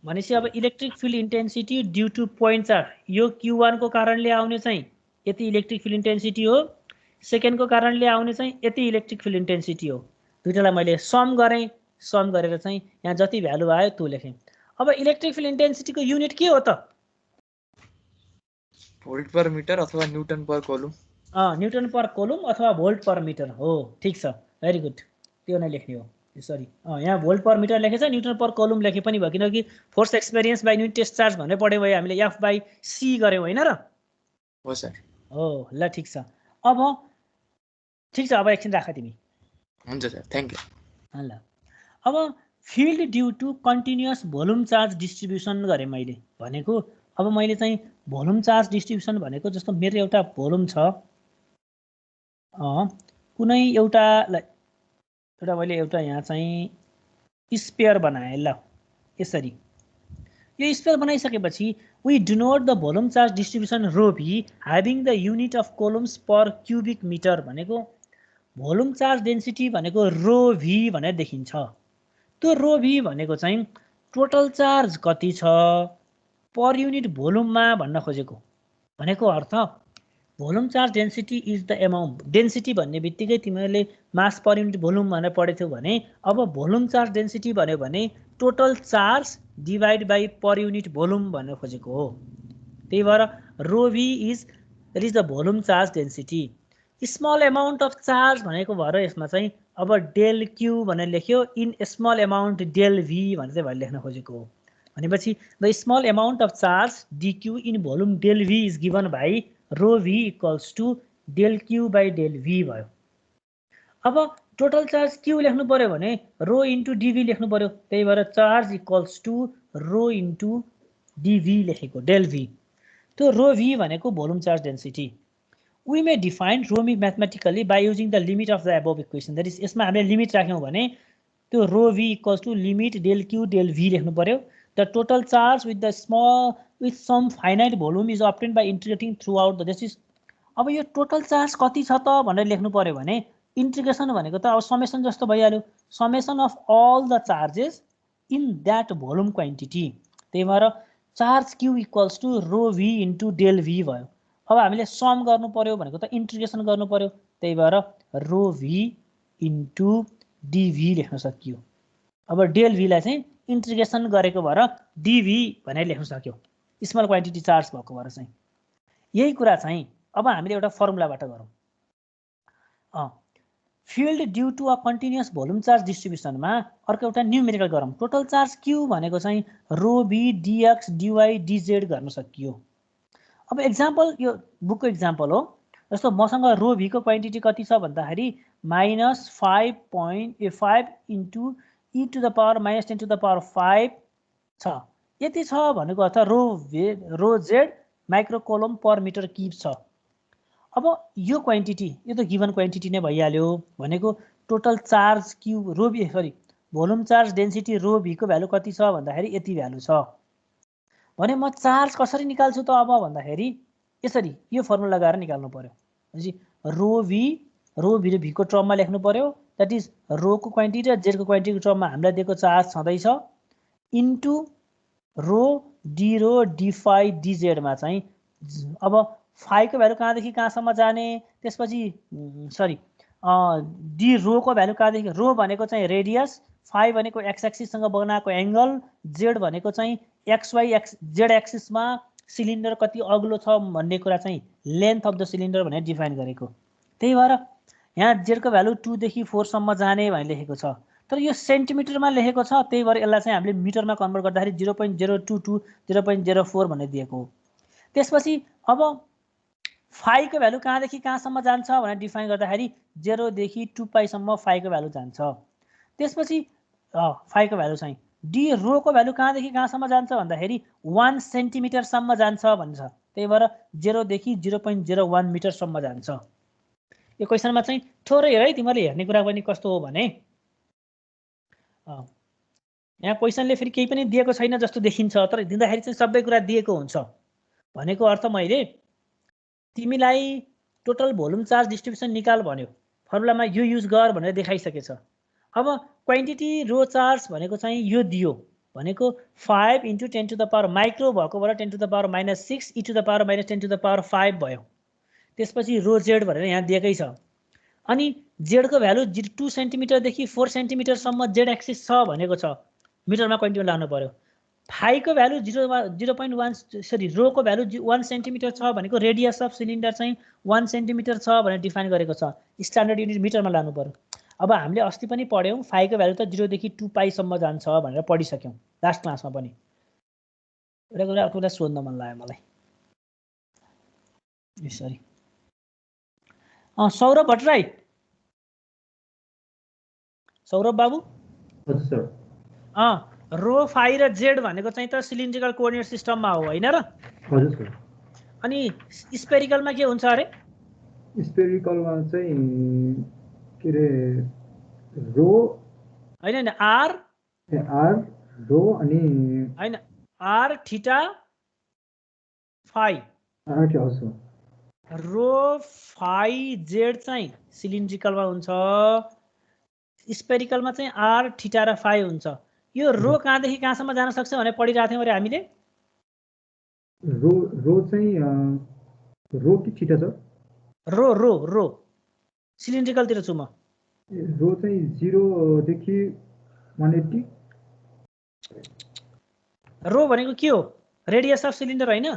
भनेपछि अब electric field intensity due to point charge, यो Q1 को कारणले आउने चाहिँ यति इलेक्ट्रिक फिल्ड इन्टेन्सिटी हो, सेकेन्डको कारणले आउने चाहिँ यति इलेक्ट्रिक फिल्ड इन्टेन्सिटी हो। दुईटालाई मैले सम गरेँ, सम गरेर चाहिँ यहाँ जति भ्यालु आयो त्यो लेखेँ। अब इलेक्ट्रिक फिल्ड इन्टेन्सिटीको युनिट के हो त? भोल्ट पर मिटर अथवा Newton per column. Newton per column अथवा भोल्ट पर मिटर हो। ठीक छ, भेरी गुड, त्यो नै लेख्ने हो। सरी, यहाँ भोल्ट पर मिटर लेखेछ, न्यूटन पर कोलुम लेखे पनि भयो, किनकि force experience by unit test charge भनेर पढ्यौँ भयो हामीले, F/C गर्यौँ होइन र? हो सर। हो, ल ठीक छ। अब ठीक छ, अब एकछिन राख तिमी। हुन्छ सर, थ्याङ्क यू। ल अब field due to continuous volume charge distribution गरेँ मैले भनेको। अब मैले चाहिँ भोल्युम चार्ज डिस्ट्रिब्युसन भनेको जस्तो मेरो एउटा भोल्युम छ, कुनै एउटालाई मैले एउटा यहाँ चाहिँ स्पेयर बनाएँ। ल यसरी यो स्पेयर बनाइसकेपछि we denote the volume charge distribution rho v having the unit of coulombs per cubic metre भनेको भोल्युम चार्ज डेन्सिटी भनेको रो भी भनेर देखिन्छ। त्यो रो भी भनेको चाहिँ टोटल चार्ज कति छ पर युनिट भोल्युममा भन्न खोजेको। भनेको अर्थ volume charge density is the amount, density भन्ने बित्तिकै तिमीहरूले मास पर युनिट भोल्युम भनेर पढेथ्यौ भने, अब भोल्युम चार्ज डेन्सिटी भन्यो भने total charge divide by per unit volume भन्न खोजेको हो। त्यही भएर rho v is that is the volume charge density small amount of charge भनेको भएर यसमा चाहिँ अब डेल क्यू भनेर लेख्यो in small amount del v भनेर चाहिँ मैले लेख्न खोजेको हो भनेपछि the small amount of charge dq in volume del v is given by rho v equals to del q by del v भयो अब टोटल चार्ज क्यू लेख्नु पर्यो भने रो इन्टु डिभी लेख्नु पर्यो त्यही भएर charge equals to rho into d v लेखेको डेल v त्यो रो v भनेको volume charge density we may define rho v mathematically by using the limit of the above equation that is यसमा हामीले लिमिट राख्यौं भने त्यो rho v equals to limit del q del v लेख्नु पर्यो the total charge with some finite volume is obtained by integrating throughout the this is अब यो total charge कति छ त भनेर लेख्नु पर्यो भने इंटीग्रेशन भनेको त अब समेसन जस्तो भइहाल्यो summation of all the charges in that volume quantity त्यही भएर charge q equals to rho v into del v भयो अब हामीले सम गर्नु पर्यो भनेको त इंटीग्रेशन गर्नु पर्यो त्यही भएर रो v इन्टु dv लेख्न सकियो अब डेल v लाई चाहिँ इंटीग्रेशन गरेको भएर dv भनेर लेख्न सक्यो स्मल क्वान्टिटी चार्ज भएको भएर चाहिँ यही कुरा चाहिँ अब हामीले एउटा फर्मुलाबाट गरौँ field due to a continuous volume charge डिस्ट्रिब्युसनमा अर्को एउटा न्युमेरिकल गरौँ टोटल चार्ज q भनेको चाहिँ रो v dx dy dz गर्न सकियो अब एक्जाम्पल यो बुकको एक्जाम्पल हो जस्तो मसँग रो v को क्वान्टिटी कति छ भन्दाखेरि -5 into e to the power -10 to the power 5 छ यति छ भनेको अर्थ rho z micro coulomb per metre cube छ अब यो क्वान्टिटी यो त गिवन क्वान्टिटी नै भइहाल्यो भनेको total charge q rho v sorry volume charge density rho v को भ्यालु कति छ भन्दाखेरि यति भ्यालु छ भने म चार्ज कसरी निकाल्छु त अब भन्दाखेरि यसरी यो फर्मुला लगाएर निकाल्नु पर्यो जी रो v र v को टर्ममा लेख्नु पर्यो दैट इज रो को क्वान्टिटी र z को क्वान्टिटी को टर्ममा हामीलाई दिएको चार्ज छँदै छ इन्टु रो d रो d phi dz मा चाहिँ अब phi को भ्यालु कहाँदेखि कहाँसम्म जाने त्यसपछि सरी d रो को भ्यालु कहाँदेखि रो भनेको चाहिँ रेडियस phi भनेको x एक्सिस सँग बनाएको एंगल z भनेको चाहिँ xy z एक्सिस मा सिलिन्डर कति अग्लो छ भन्ने कुरा चाहिँ लेन्थ अफ द सिलिन्डर भनेर डिफाइन गरेको त्यही भएर यहाँ z को भ्यालु 2 देखि 4 सम्म जाने भनेर लेखेको छ तर यो सेन्टिमिटरमा लेखेको छ त्यही भएर यसलाई चाहिँ हामीले मिटरमा कन्भर्ट गर्दाखेरि 0.022 0.04 भनेर दिएको हो त्यसपछि अब phi को भ्यालु कहाँदेखि कहाँसम्म जान्छ भनेर डिफाइन गर्दाखेरि 0 देखि 2 पाई सम्म phi को भ्यालु जान्छ त्यसपछि phi को भ्यालु चाहिँ d रो को भ्यालु कहाँदेखि कहाँसम्म जान्छ भन्दाखेरि 1 सेन्टिमिटर सम्म जान्छ भन्छ त्यही भएर 0 देखि 0.01 मिटर सम्म जान्छ यो क्वेशनमा चाहिँ थोरै है तिमीले हेर्ने कुरा पनि कस्तो हो भने यहाँ क्वेशनले फेरि केही पनि दिएको छैन जस्तो देखिन्छ तर दिँदाखेरि चाहिँ सबै कुरा दिएको हुन्छ भनेको अर्थ मैले तिमीलाई टोटल भोल्युम चार्ज डिस्ट्रिब्युसन निकाल भन्यो फर्मुलामा यो युज गर भनेर देखाइसकेछ अब क्वान्टिटी रो चार्ज भनेको चाहिँ यो दियो भनेको 5 × 10 टु द पावर माइक्रो भएको भएर 10 to the power -6 e to the power -10 to the power 5 भयो त्यसपछि रो z भनेर यहाँ दिएकै छ अनि z को भ्यालु 2 सेन्टिमिटर देखि 4 सेन्टिमिटर सम्म z एक्सिस छ भनेको छ मिटरमा क्वान्टिटी लानु पर्यो phi को भ्यालु 0.1 सरी रो को भ्यालु 1 सेन्टिमिटर छ भनेको रेडियस अफ सिलिन्डर चाहिँ 1 सेन्टिमिटर छ भनेर डिफाइन गरेको छ स्ट्यान्डर्ड युनिट मिटरमा लानु पर्यो अब हामीले अस्ति पनि पढ्यौं phi को भ्यालु त 0 देखि 2 पाई सम्म जान्छ भनेर पढिसक्यौं लास्ट क्लासमा पनि एउटा कुरा अर्को कुरा सोध्न मन लाग्यो मलाई यसरी सौरभ भट्टराई सौरभ बाबु हजुर सर रो phi र z भनेको चाहिँ त सिलिन्ड्रिकल कोअर्डिनेट सिस्टममा हो हैन र हजुर सर अनि स्पेरिकलमा के हुन्छ अरे स्पेरिकलमा चाहिँ के रे रो हैन r रो अनि हैन r थीटा phi हजुर रो phi z चाहिँ सिलिन्ड्रिकलमा हुन्छ स्पेरिकलमा चाहिँ r थीटा र phi हुन्छ यो रो कहाँदेखि कहाँसम्म जान सक्छ भनेर पढिरहेको थियौं अरे हामीले रो चाहिँ रो कि थीटा सर रो सिलिन्ड्रिकलतिर छु म रो चाहिँ 0 देखि 180 रो भनेको के हो रेडियस अफ सिलिन्डर हैन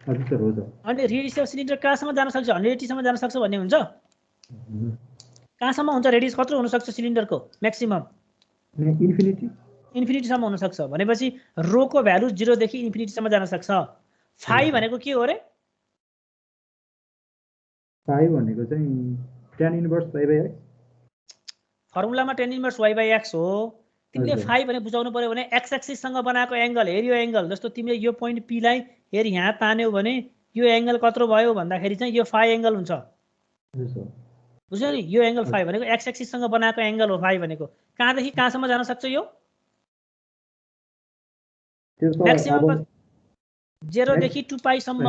हजुर सर हो सर अनि रेडियस अफ सिलिन्डर कहाँसम्म जान सक्छ 180 सम्म जान सक्छ भन्ने हुन्छ कहाँसम्म हुन्छ रेडियस कत्रो हुन सक्छ सिलिन्डरको म्याक्सिमम इन्फिनिटी इन्फिनिटीसम्म हुन सक्छ भनेपछि रो को भ्यालु 0 देखि इन्फिनिटीसम्म जान सक्छ फाइ भनेको के हो रे फाइ भनेको चाहिँ tan inverse y by x फर्मुलामा tan inverse y by x हो तिमीले हजुर। फाइ भने बुझाउनु पर्यो भने x एक्सिस सँग बनाएको एंगल हेर यो एंगल जस्तो तिमीले यो पोइन्ट p लाई हेर यहाँ तान्यौ भने यो एंगल कत्रो भयो भन्दाखेरि चाहिँ यो फाइ एंगल हुन्छ हजुर सर बुझ्यौ नि यो एंगल फाइ भनेको x एक्सिस सँग बनाएको एंगल हो फाइ भनेको कहाँदेखि कहाँसम्म जान सक्छ यो त्यो त म्याक्सिमम अब 0 देखि 2 पाइ सम्म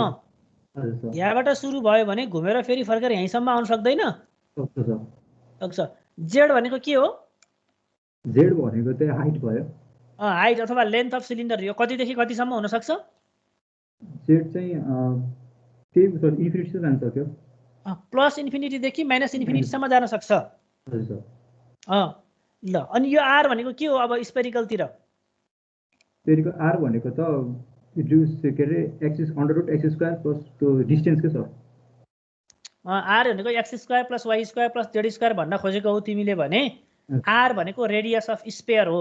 हजुर सर यहाँबाट सुरु भयो भने घुमेर फेरि फर्केर यहीँसम्म आउन सक्दैन सक्छ सर सक्छ जेड भनेको के हो जेड भनेको चाहिँ हाइट भयो हाइट अथवा लेन्थ अफ सिलिन्डर यो कतिदेखि कतिसम्म हुन सक्छ जेड चाहिँ त्यही सर इन्फिनिटी जान सक्यो प्लस इन्फिनिटी देखि माइनस इन्फिनिटी सम्म जान सक्छ हजुर सर ल अनि यो आर भनेको के हो अब स्पेरिकलतिर त्यसको आर भनेको त रिड्युस के अरे axis under x square plus त्यो डिस्टेन्स के सर आर भनेको x square plus y square plus z square भन्न खोजेको हो तिमीले भने आर भनेको रेडियस अफ स्पेयर हो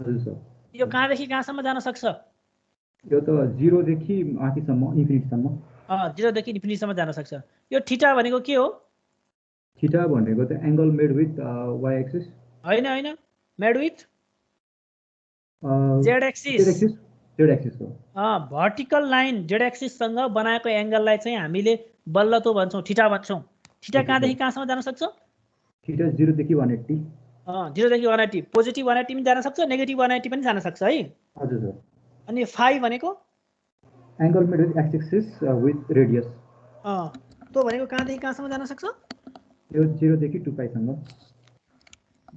हजुर सर यो कहाँदेखि कहाँसम्म जान सक्छ यो त 0 देखि माथिसम्म इन्फिनिटीसम्म 0 देखि इन्फिनिटीसम्म जान सक्छ यो थीटा भनेको के हो थीटा भनेको त angle made with y axis हैन हैन made with Z axis Z axis हो भर्टिकल लाइन जेड एक्सिस सँग बनाएको एंगललाई चाहिँ हामीले बल्ल तो भन्छौं थीटा भन्छौं थीटा कहाँदेखि कहाँसम्म जान सक्छ थीटा 0 देखि 180 0 देखि 180 पोजिटिभ 180 पनि जान सक्छ नेगेटिभ 180 पनि जान सक्छ है हजुर सर अनि फाइ भनेको angle made with x axis with radius त्यो भनेको कहाँदेखि कहाँसम्म जान सक्छ यो 0 देखि 2 पाइ सम्म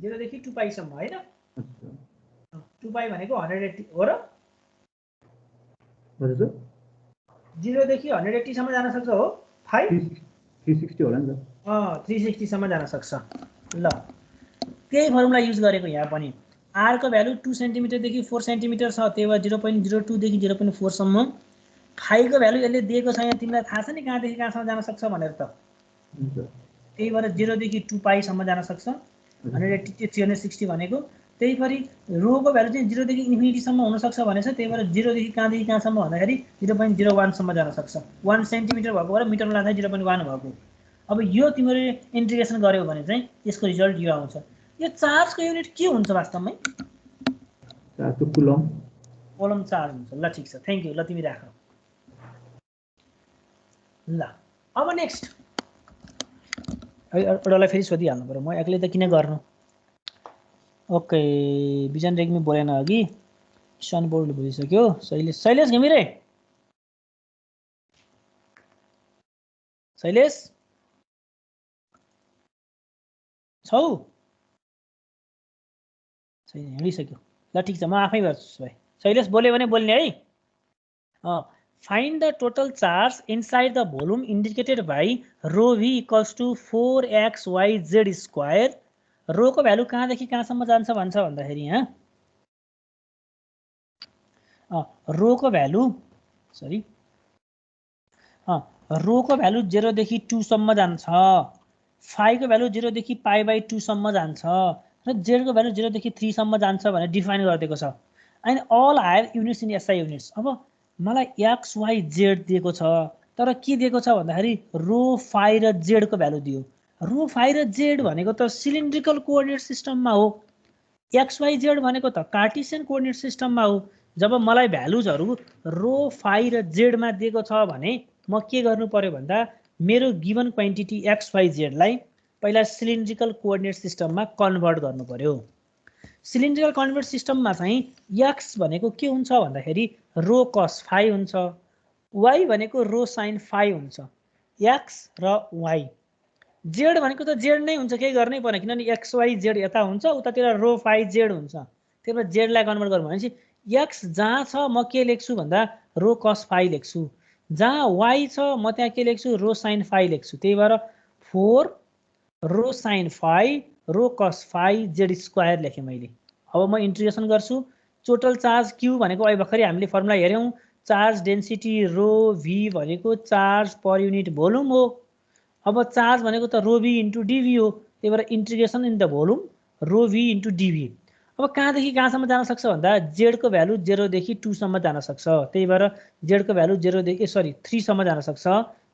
0 देखि 2 पाइ सम्म हैन हजुर 2 पाइ भनेको 180 हो र हजुर सर 0 देखि 180 सम्म जान सक्छ हो फाइ 360 होला नि त 360 सम्म जान सक्छ ल त्यही फर्मुला युज गरेको यहाँ पनि आर को भ्यालु 2 सेन्टिमिटर देखि 4 सेन्टिमिटर छ त्यही भएर 0.02 देखि 0.4 सम्म फाइ को भ्यालु यसले दिएको छ यहाँ तिमीलाई थाहा छ नि कहाँदेखि कहाँसम्म जान सक्छ भनेर त त्यही भएर 0 देखि 2 पाइ सम्म जान सक्छ 180 360 भनेको त्यही गरी रो को भ्यालु चाहिँ 0 देखि इन्फिनिटी सम्म हुन सक्छ भनेछ त्यही भएर 0 देखि कहाँदेखि कहाँसम्म भन्दाखेरि 0.01 सम्म जान सक्छ 1 सेन्टिमिटर भएको भएर मिटरमा लाँदा 0.1 भएको अब यो तिमीले इन्टिग्रेसन गर्यौ भने चाहिँ यसको रिजल्ट यो आउँछ यो चार्जको युनिट के हुन्छ वास्तवमै चार्ज त कुलम कोलम चार्ज हुन्छ ल ठीक छ थ्यांक यू ल तिमी राख ल अब नेक्स्ट एउटालाई फेरि सोधिहाल्नु पर्यो म एक्लै त किन गर्नु ओके बिजन रेग्मी बोलेन अघि सन बोर्डले बोलिसक्यो शैलेश घिमिरे शैलेश छौ हिँडिसक्यो ल ठिक छ म आफै गर्छु भाइ शैलेश बोल्यो भने बोल्ने है find the total charge inside the volume indicated by rho v equals to 4xyz square rho को भ्यालु कहाँदेखि कहाँसम्म जान्छ भन्छ भन्दाखेरि यहाँ रो को भ्यालु सरी रो को भ्यालु 0 देखि 2 सम्म जान्छ फाइ को भ्यालु 0 देखि पाइ बाइ 2 सम्म जान्छ र जेड को भ्यालु 0 देखि 3 सम्म जान्छ भनेर डिफाइन गरिदिएको छ and all higher units in SI units अब मलाई एक्स वाइ जेड दिएको छ तर के दिएको छ भन्दाखेरि रो फाइ र जेड को भ्यालु दियो रो फाइ र जेड भनेको त सिलिन्ड्रिकल कोअर्डिनेट सिस्टममा हो एक्स वाइ जेड भनेको त कार्टेसियन कोअर्डिनेट सिस्टममा हो जब मलाई भ्यालुजहरु रो फाइ र जेडमा दिएको छ भने म के गर्नु पर्यो भन्दा मेरो given quantity x y z लाई पहिला सिलिन्ड्रिकल कोअर्डिनेट सिस्टममा कन्भर्ट गर्नु पर्यो सिलिन्ड्रिकल कोअर्डिनेट सिस्टममा चाहिँ एक्स भनेको के हुन्छ भन्दाखेरि रो cos फाइ हुन्छ वाइ भनेको रो sin फाइ हुन्छ एक्स र वाइ जेड भनेको त जेड नै हुन्छ केही गर्नै पर्दैन किनभने एक्स वाइ जेड यता हुन्छ उतातिर रो फाइ जेड हुन्छ त्यही भएर जेड लाई कन्भर्ट गर्नु भनेपछि एक्स जहाँ छ म के लेख्छु भन्दा रो cos फाइ लेख्छु जहाँ वाइ छ म त्यहाँ के लेख्छु रो sin फाइ लेख्छु त्यही भएर 4 रो sin फाइ रो cos फाइ जेड स्क्वायर लेखेँ मैले अब म इन्टिग्रेसन गर्छु टोटल चार्ज q भनेको अहिले भर्खरै हामीले फर्मुला हेर्यौं चार्ज डेन्सिटी रो भी भनेको चार्ज पर युनिट भोल्युम हो। अब चार्ज भनेको त रो भी इन्टु डिभी हो, त्यही भएर integration in the volume rho v into d v. अब कहाँदेखि कहाँसम्म जान सक्छ भन्दा जेडको भ्यालु 0 देखि 2 सम्म जान सक्छ, त्यही भएर जेडको भ्यालु 0 देखि 3 सम्म जान सक्छ,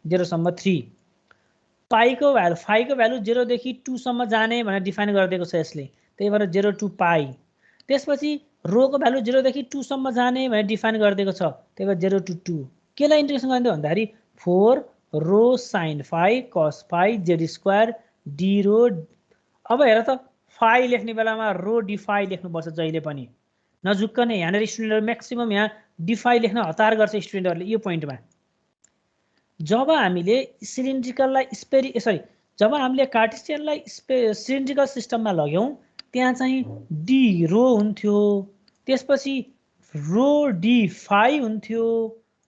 0 सम्म 3। पाईको भ्यालु 0 देखि 2 सम्म जाने भनेर डिफाइन गरिदिएको छ यसले, त्यही भएर 0 to पाई। त्यसपछि रोको भ्यालु 0 देखि 2 सम्म जाने भनेर डिफाइन गरिदिएको छ, त्यही भएर 0 to 2। केलाई इन्टिग्रेसन गर्ने भन्दाखेरि 4 rho sine phi cos phi Z square D रो। अब हेर त फाई लेख्ने बेलामा रो डी फाई लेख्नुपर्छ जहिले पनि, नझुक्क नै। यहाँनिर स्टुडेन्टहरु म्याक्सिमम यहाँ डी फाई लेख्न हतार गर्छ स्टुडेन्टहरुले यो पोइन्टमा। जब हामीले सिलिन्ड्रिकललाई जब हामीले कार्टेसियनलाई सिलिन्ड्रिकल सिस्टममा लग्यौं त्यहाँ चाहिँ डी रो हुन्थ्यो, त्यसपछि रो डी फाई हुन्थ्यो,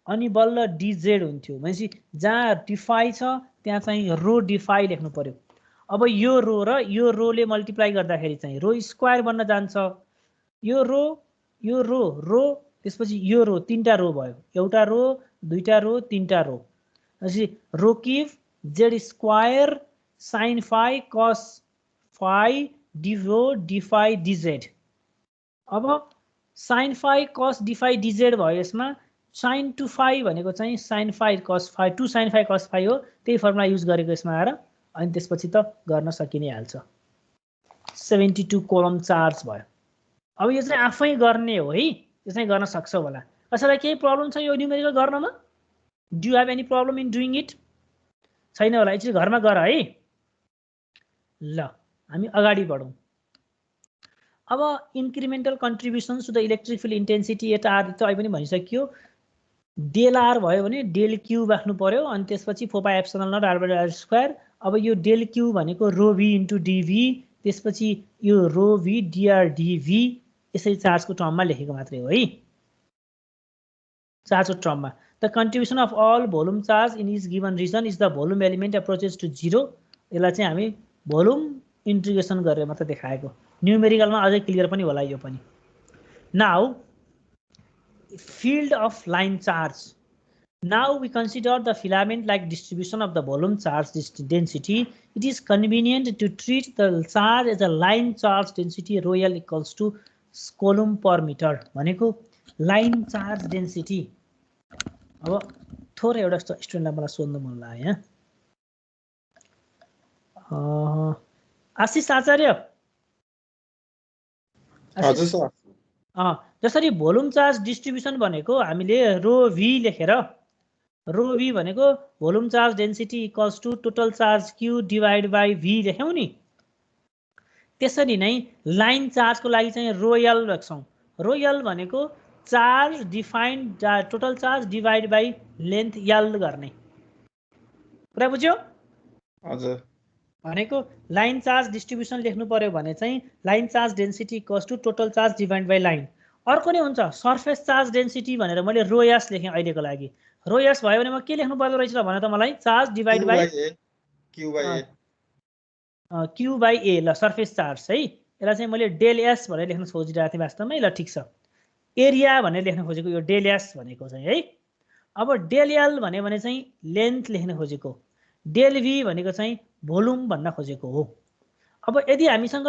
अनि बल्ल डी जेड हुन्थ्यो। भनेपछि जहाँ डी फाई छ त्यहाँ चाहिँ रो डी फाई लेख्नु पर्यो। अब यो रो र यो रोले मल्टिप्लाई गर्दाखेरि चाहिँ रो स्क्वायर बन्न जान्छ। यो रो त्यसपछि यो रो, तीनटा रो भयो, एउटा रो दुईटा रो तीनटा rho. Rho cube Z square sine phi cos phi D rho D phi D Z. अब sine phi cos D phi D Z भयो। यसमा साइन टू फाई भनेको चाहिँ sine phi cos phi, 2 sine phi cos phi हो, त्यही formula use गरेको यसमा आएर। अनि त्यसपछि त गर्न सकि नै हाल्छ। 72 कोलम चार्ज भयो। अब यो चाहिँ आफै गर्ने हो है, यो चाहिँ गर्न सक्छौ होला। कसैलाई केही प्रब्लम छ यो न्युमेरिकल गर्नमा? Do you have any problem in doing it? छैन होला, एकचोटि घरमा गर है। ल हामी अगाडि बढौँ। अब incremental contributions to the electric field intensity यता आर त अहिले पनि भनिसकियो। डेल आर भयो भने डेल क्यू राख्नु पर्यो, अनि त्यसपछि 4πε0 r/r स्क्वायर। अब यो डेल क्यू भनेको रो भी इन्टु डिभी, त्यसपछि यो रो भी डिआर डिभी, यसरी चार्जको टर्ममा लेखेको मात्रै हो है, चार्जको टर्ममा। The contribution of all volume charge in is given region is the volume element approaches to 0। यसलाई चाहिँ हामी भोल्युम इन्टिग्रेसन गरेर मात्र देखाएको, न्युमेरिकलमा अझै क्लियर पनि होला यो पनि। Now field of line charge. Now we consider the filament-like distribution of the volume charge density. It is convenient to treat the charge as a line charge density rho L equals to Coulomb per meter. भनेको line charge density। अब थोरै एउटा स्टुडेन्टलाई मलाई सोध्नु मन लाग्यो यहाँ। आशिष आचार्य, हजुर सर। जसरी भोल्युम चार्ज डिस्ट्रिब्युसन भनेको हामीले रो भी लेखेर, रो भी भनेको volume charge density equals to total charge Q divide by V लेख्यौं नि, त्यसरी नै लाइन चार्जको लागि चाहिँ रो एल लेख्छौं। रो एल भनेको charge defined total charge divide by length L गर्ने कुरा बुझ्यो? हजुर। भनेको लाइन चार्ज डिस्ट्रिब्युसन लेख्नु पर्यो भने चाहिँ line charge density equals to total charge divide by line. अर्को नै हुन्छ सर्फेस चार्ज डेन्सिटी भनेर मैले रो एस लेखेँ अहिलेको लागि। रो एस भयो भने म के लेख्नु पर्दो रहेछ भने त मलाई charge divide by Q by A. ल सर्फेस चार्ज है, यसलाई चाहिँ मैले डेल एस भनेर लेख्न खोजिरहेको थिएँ वास्तवमा। ल ठिक छ, एरिया भनेर लेख्न खोजेको यो डेल एस भनेको चाहिँ है। अब डेल एल भन्यो भने चाहिँ लेन्थ लेख्न खोजेको, डेल भी भनेको चाहिँ भोल्युम भन्न खोजेको हो। अब यदि हामीसँग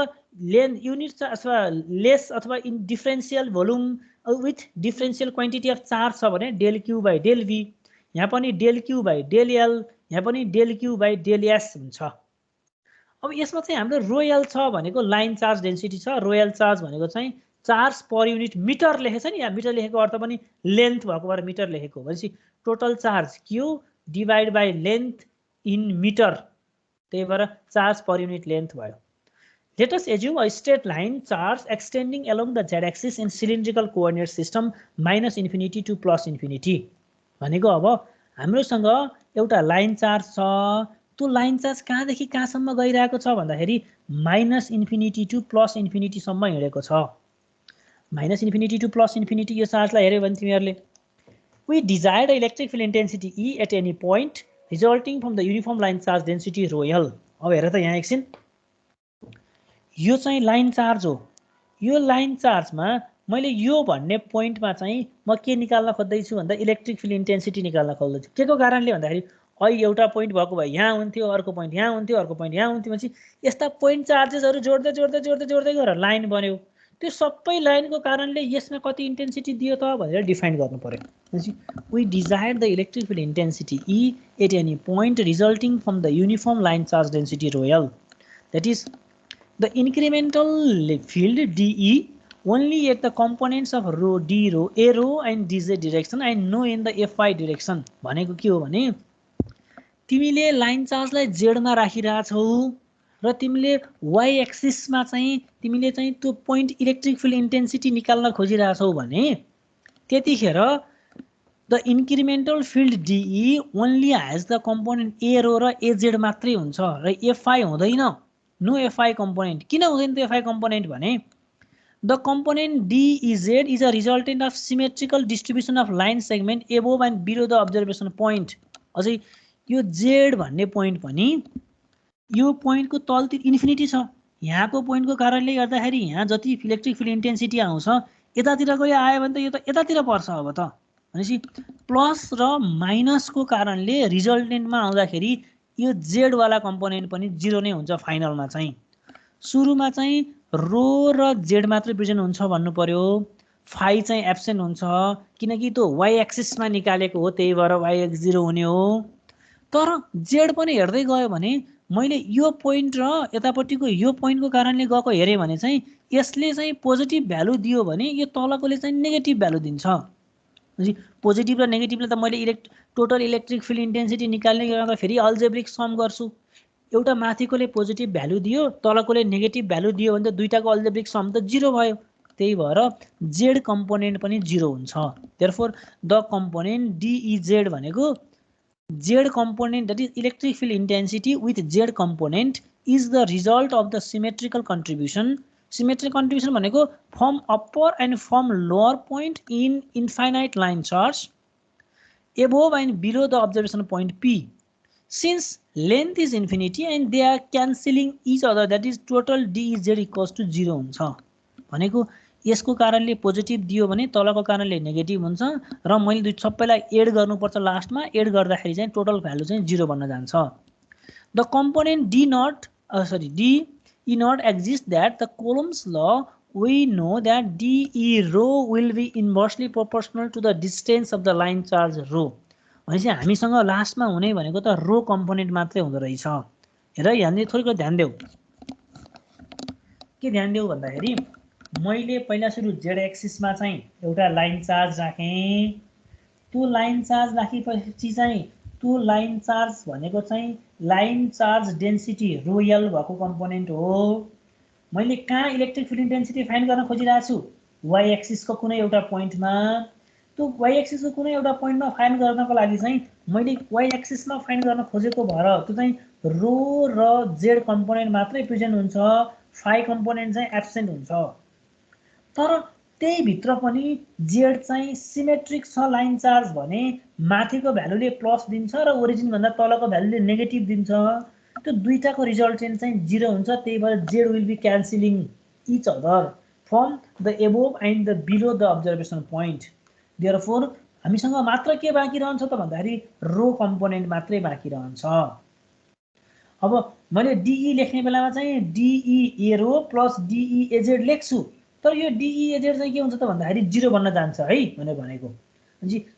युनिट अथवा लेस अथवा in differential volume with differential quantity of charge छ भने del q by del v, यहाँ पनि del q by del l, यहाँ पनि del q by del s हुन्छ। अब यसमा चाहिँ हाम्रो रोयल छ भनेको लाइन चार्ज डेन्सिटी छ, रोयल चार्ज भनेको चाहिँ चार्ज पर युनिट मिटर लेखेछ नि, यहाँ मिटर लेखेको अर्थ पनि लेन्थ भएको भएर मिटर लेखेको। भनेपछि total charge Q divide by length in metre, त्यही भएर चार्ज पर युनिट लेन्थ भयो। Let us assume a straight line charge extending along the z-axis in cylindrical coordinate system -∞ to +∞। भनेको अब हाम्रोसँग एउटा लाइन चार्ज छ, त्यो लाइन चार्ज कहाँदेखि कहाँसम्म गइरहेको छ भन्दाखेरि -∞ to +∞ सम्म हिँडेको छ। -∞ to +∞ यो चार्जलाई हेर्यो भने तिमीहरूले we desire the electric field intensity E at any point resulting from the uniform line charge density rho L। अब हेर त यहाँ एकछिन, यो चाहिँ लाइन चार्ज हो। यो लाइन चार्जमा मैले यो भन्ने पोइन्टमा चाहिँ म के निकाल्न खोज्दैछु भन्दा इलेक्ट्रिक फिल्ड इन्टेन्सिटी निकाल्न खोज्दैछु। के को कारणले भन्दाखेरि अहिले एउटा पोइन्ट भएको भए यहाँ हुन्थ्यो, अर्को पोइन्ट यहाँ हुन्थ्यो, अर्को पोइन्ट यहाँ हुन्थ्यो भनेपछि यस्ता पोइन्ट चार्जेसहरू जोड्दै जोड्दै जोड्दै जोड्दै गएर लाइन बन्यो। त्यो सबै लाइनको कारणले यसमा कति इन्टेन्सिटी दियो त भनेर डिफाइन गर्नु पर्यो। भनेपछि we desire the electric field intensity E at any point resulting from the uniform line charge density rho L. That is the incremental field dE only at the components of rho d rho a rho and dz direction and no in the fy direction. भनेको के हो भने तिमीले line चार्जलाई जेडमा राखिरहेछौ र तिमीले Y एक्सिसमा चाहिँ तिमीले चाहिँ त्यो पोइन्ट इलेक्ट्रिक फिल्ड इन्टेन्सिटी निकाल्न खोजिरहेछौ भने त्यतिखेर the incremental field D E only has the component A rho र एजेड मात्रै हुन्छ र एफआई हुँदैन। No phi component. किन हुँदैन त एफआई कम्पोनेन्ट भने the component D E Z is a resultant of symmetrical distribution of line segment above and below the observation point. अझै यो जेड भन्ने पोइन्ट पनि यो पोइन्टको तलतिर इन्फिनिटी छ। यहाँको पोइन्टको कारणले गर्दाखेरि यहाँ जति इलेक्ट्रिक फिल्ड इन्टेन्सिटी आउँछ यतातिर गयो आयो भने त यो त यतातिर पर्छ। अब त भनेपछि प्लस र माइनसको कारणले रिजल्टेन्टमा आउँदाखेरि यो जेड वाला कम्पोनेन्ट पनि जिरो नै हुन्छ। फाइनलमा चाहिँ सुरुमा चाहिँ रो र जेड मात्रै प्रेजेन्ट हुन्छ भन्नु पर्यो, फाई चाहिँ एब्सेन्ट हुन्छ किनकि त्यो वाई एक्सिसमा निकालेको हो, त्यही भएर वाई एक्स जिरो हुने हो। तर जेड पनि हेर्दै गयो भने मैले यो पोइन्ट र यतापट्टिको यो पोइन्टको कारणले गएको हेरेँ भने चाहिँ यसले चाहिँ पोजिटिभ भ्यालु दियो भने यो तलकोले चाहिँ नेगेटिभ भ्यालु दिन्छ। पोजिटिभ र नेगेटिभले त मैले टोटल इलेक्ट्रिक फिल्ड इन्टेन्सिटी निकाल्ने गर्दा फेरि अल्जेब्रिक सम गर्छु। एउटा माथिकोले पोजिटिभ भ्यालु दियो तलकोले नेगेटिभ भ्यालु दियो भने त दुईटाको अल्जेब्रिक सम त जिरो भयो। त्यही भएर जेड कम्पोनेन्ट पनि जिरो हुन्छ। देयरफोर द कम्पोनेन्ट डिइजेड भनेको Z component, that is electric field intensity with Z component, is the result of the symmetrical contribution. Symmetrical contribution भनेको from upper and from lower point in infinite line charge above and below the observation point P. Since length is infinity and they are cancelling each other, that is total dz equals to 0 हुन्छ। भनेको यसको कारणले positive दियो भने तलको कारणले negative हुन्छ र मैले दुई सबैलाई एड गर्नुपर्छ। लास्टमा एड गर्दाखेरि चाहिँ टोटल भ्यालु चाहिँ 0 बन्न जान्छ। The component d e not exist that the coulombs ल we know that dE rho will be inversely proportional to the distance of the line charge rho. भनेपछि हामीसँग लास्टमा हुने भनेको त रो कम्पोनेन्ट मात्रै हुँदो रहेछ। हेर यहाँले थोरै ध्यान देऊ। के ध्यान देऊ भन्दाखेरि मैले पहिला सुरु जेड एक्सिसमा चाहिँ एउटा लाइन चार्ज राखेँ। त्यो लाइन चार्ज राखेपछि चाहिँ त्यो लाइन चार्ज भनेको चाहिँ line charge density rho L भएको कम्पोनेन्ट हो। मैले कहाँ इलेक्ट्रिक फिल्ड इन्टेन्सिटी फाइन्ड गर्न खोजिरहेको छु? वाई एक्सिसको कुनै एउटा पोइन्टमा। त्यो वाई एक्सिसको कुनै एउटा पोइन्टमा फाइन्ड गर्नको लागि चाहिँ मैले वाई एक्सिसमा फाइन्ड गर्न खोजेको भएर त्यो चाहिँ रो र जेड कम्पोनेन्ट मात्रै प्रेजेन्ट हुन्छ, फाई कम्पोनेन्ट चाहिँ एब्सेन्ट हुन्छ। तर त्यही भित्र पनि जेड चाहिँ सिमेट्रिक छ लाइन चार्ज भने माथिको भ्यालुले प्लस दिन्छ र ओरिजिन भन्दा तलको भ्यालुले नेगेटिभ दिन्छ। त्यो दुईटाको रिजल्टेन्ट चाहिँ 0 हुन्छ। त्यही भएर z will be cancelling each other from the above and the below the observation point. Therefore हामीसँग मात्र के बाँकी रहन्छ त भन्दाखेरि रो कम्पोनेन्ट मात्रै बाँकी रहन्छ। अब मैले डिई लेख्ने बेलामा चाहिँ डिई ए रो प्लस डिई एजेड लेख्छु, तर यो डिई एजेड चाहिँ के हुन्छ त भन्दाखेरि 0 बन्न जान्छ है भनेको।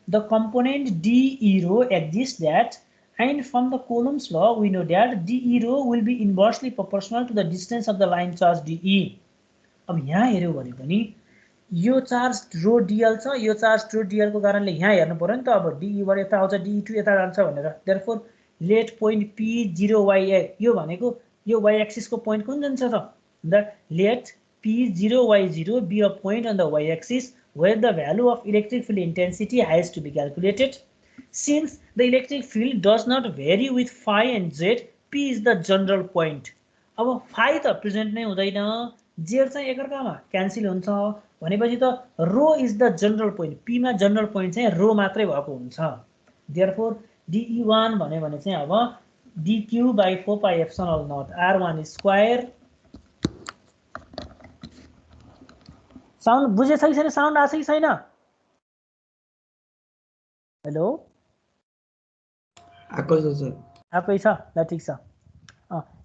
The component D E rho exist that and from the Coulomb's law we know that dE rho will be inversely proportional to the distance of the line charge dE. अब यहाँ हेर्यो भने पनि यो चार्ज रो dl छ, यो चार्ज रो dl को कारणले यहाँ हेर्नु पर्यो नि त। अब dE बाट यता आउँछ dE2 यता जान्छ भनेर। therefore let point P0y यो भनेको यो y axis को पोइन्ट कुन जान्छ त? the let P0y0 be a point on the y axis where the value of electric field intensity has to be calculated. Since the electric field does not vary with phi and z, P is the general point. अब phi त present नै हुँदैन, z चाहिँ एकअर्कामा cancel हुन्छ भनेपछि त rho is the general point. P मा जनरल पोइन्ट चाहिँ रो मात्रै भएको हुन्छ। देयरफोर dE1 भन्यो भने चाहिँ अब dq by 4 pi epsilon naught r1 square sound बुझेछ कि छैन? साउन्ड आछ कि छैन? हेलो आएको छ सर। आएकै छ ल ठिक छ।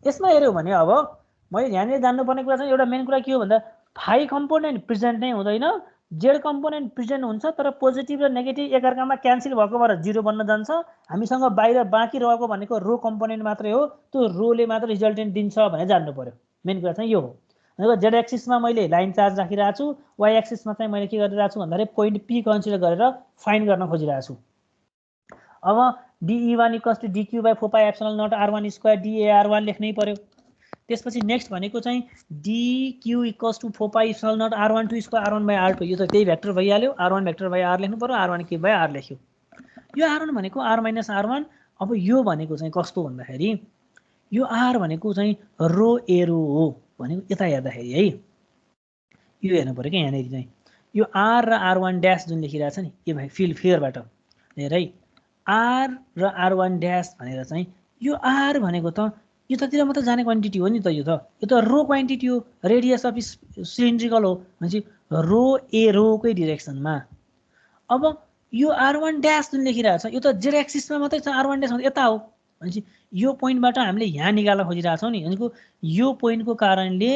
यसमा हेऱ्यौ भने अब मैले यहाँनिर जान्नुपर्ने कुरा चाहिँ एउटा मेन कुरा के हो भन्दा फाइ कम्पोनेन्ट प्रेजेन्ट नै हुँदैन, जेड कम्पोनेन्ट प्रेजेन्ट हुन्छ तर पोजिटिभ र नेगेटिभ एकअर्कामा क्यान्सल भएको भएर 0 बन्न जान्छ। हामीसँग बाहिर बाँकी रहेको भनेको रो कम्पोनेन्ट मात्रै हो, त्यो रोले मात्र रिजल्टेन्ट दिन्छ भनेर जान्नु पर्यो। मेन कुरा चाहिँ यो हो। भनेको जेड एक्सिसमा मैले लाइन चार्ज राखिरहेको छु, वाइ एक्सिसमा चाहिँ मैले के गरिरहेको छु भन्दाखेरि पोइन्ट पी कन्सिडर गरेर फाइन्ड गर्न खोजिरहेको छु। अब dE1 equals to dQ by 4 pi epsilon naught R1 square dAR1 लेख्नै पर्यो। त्यसपछि नेक्स्ट भनेको चाहिँ dQ equals to 4 pi epsilon naught R1 2 square R1 by R2, यो त त्यही भेक्टर भइहाल्यो। R1 भेक्टर बाई R लेख्नु पर्यो, R1 क्युब बाई R लेख्यो। यो R1 भनेको R माइनस R1। अब यो भनेको चाहिँ कस्तो भन्दाखेरि यो R भनेको चाहिँ रो एरो हो भनेको यता हेर्दाखेरि है, यो हेर्नु पर्यो क्या। यहाँनिर चाहिँ यो R र R1 ड्यास जुन लेखिरहेको छ नि, यो भाइ फियरबाट हेर है, R र R1 ड्यास भनेर चाहिँ यो R भनेको त यतातिर मात्र जाने क्वान्टिटी हो नि त। यो त रो क्वान्टिटी हो, रेडियस अफ सिलिन्ड्रिकल हो भनेपछि रो एरोकै डिरेक्सनमा। अब यो R1 ड्यास जुन लेखिरहेको छ यो त जेड एक्सिसमा मात्रै छ, R1 ड्यास यता हो भनेपछि यो पोइन्टबाट हामीले यहाँ निकाल्न खोजिरहेछौँ नि। भनेको यो पोइन्टको कारणले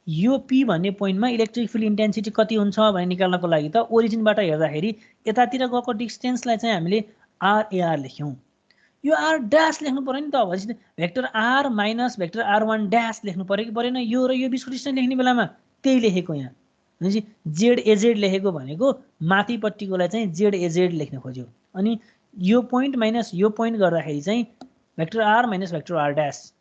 यो पी भन्ने पोइन्टमा इलेक्ट्रिक फिल्ड इन्टेन्सिटी कति हुन्छ भनेर निकाल्नको लागि त ओरिजिनबाट हेर्दाखेरि यतातिर गएको डिस्टेन्सलाई चाहिँ हामीले आरएआर लेख्यौँ। यो आर ड्यास लेख्नु पर्यो नि त। भनेपछि vector r minus vector R1 dash लेख्नु पर्यो कि परेन? यो र यो बिचको डिस्टेन्स लेख्ने बेलामा त्यही लेखेको यहाँ। भनेपछि जेड एजेड लेखेको भनेको माथिपट्टिकोलाई चाहिँ जेड एजेड लेख्न खोज्यो। अनि यो पोइन्ट माइनस यो पोइन्ट गर्दाखेरि चाहिँ vector r minus vector r dash.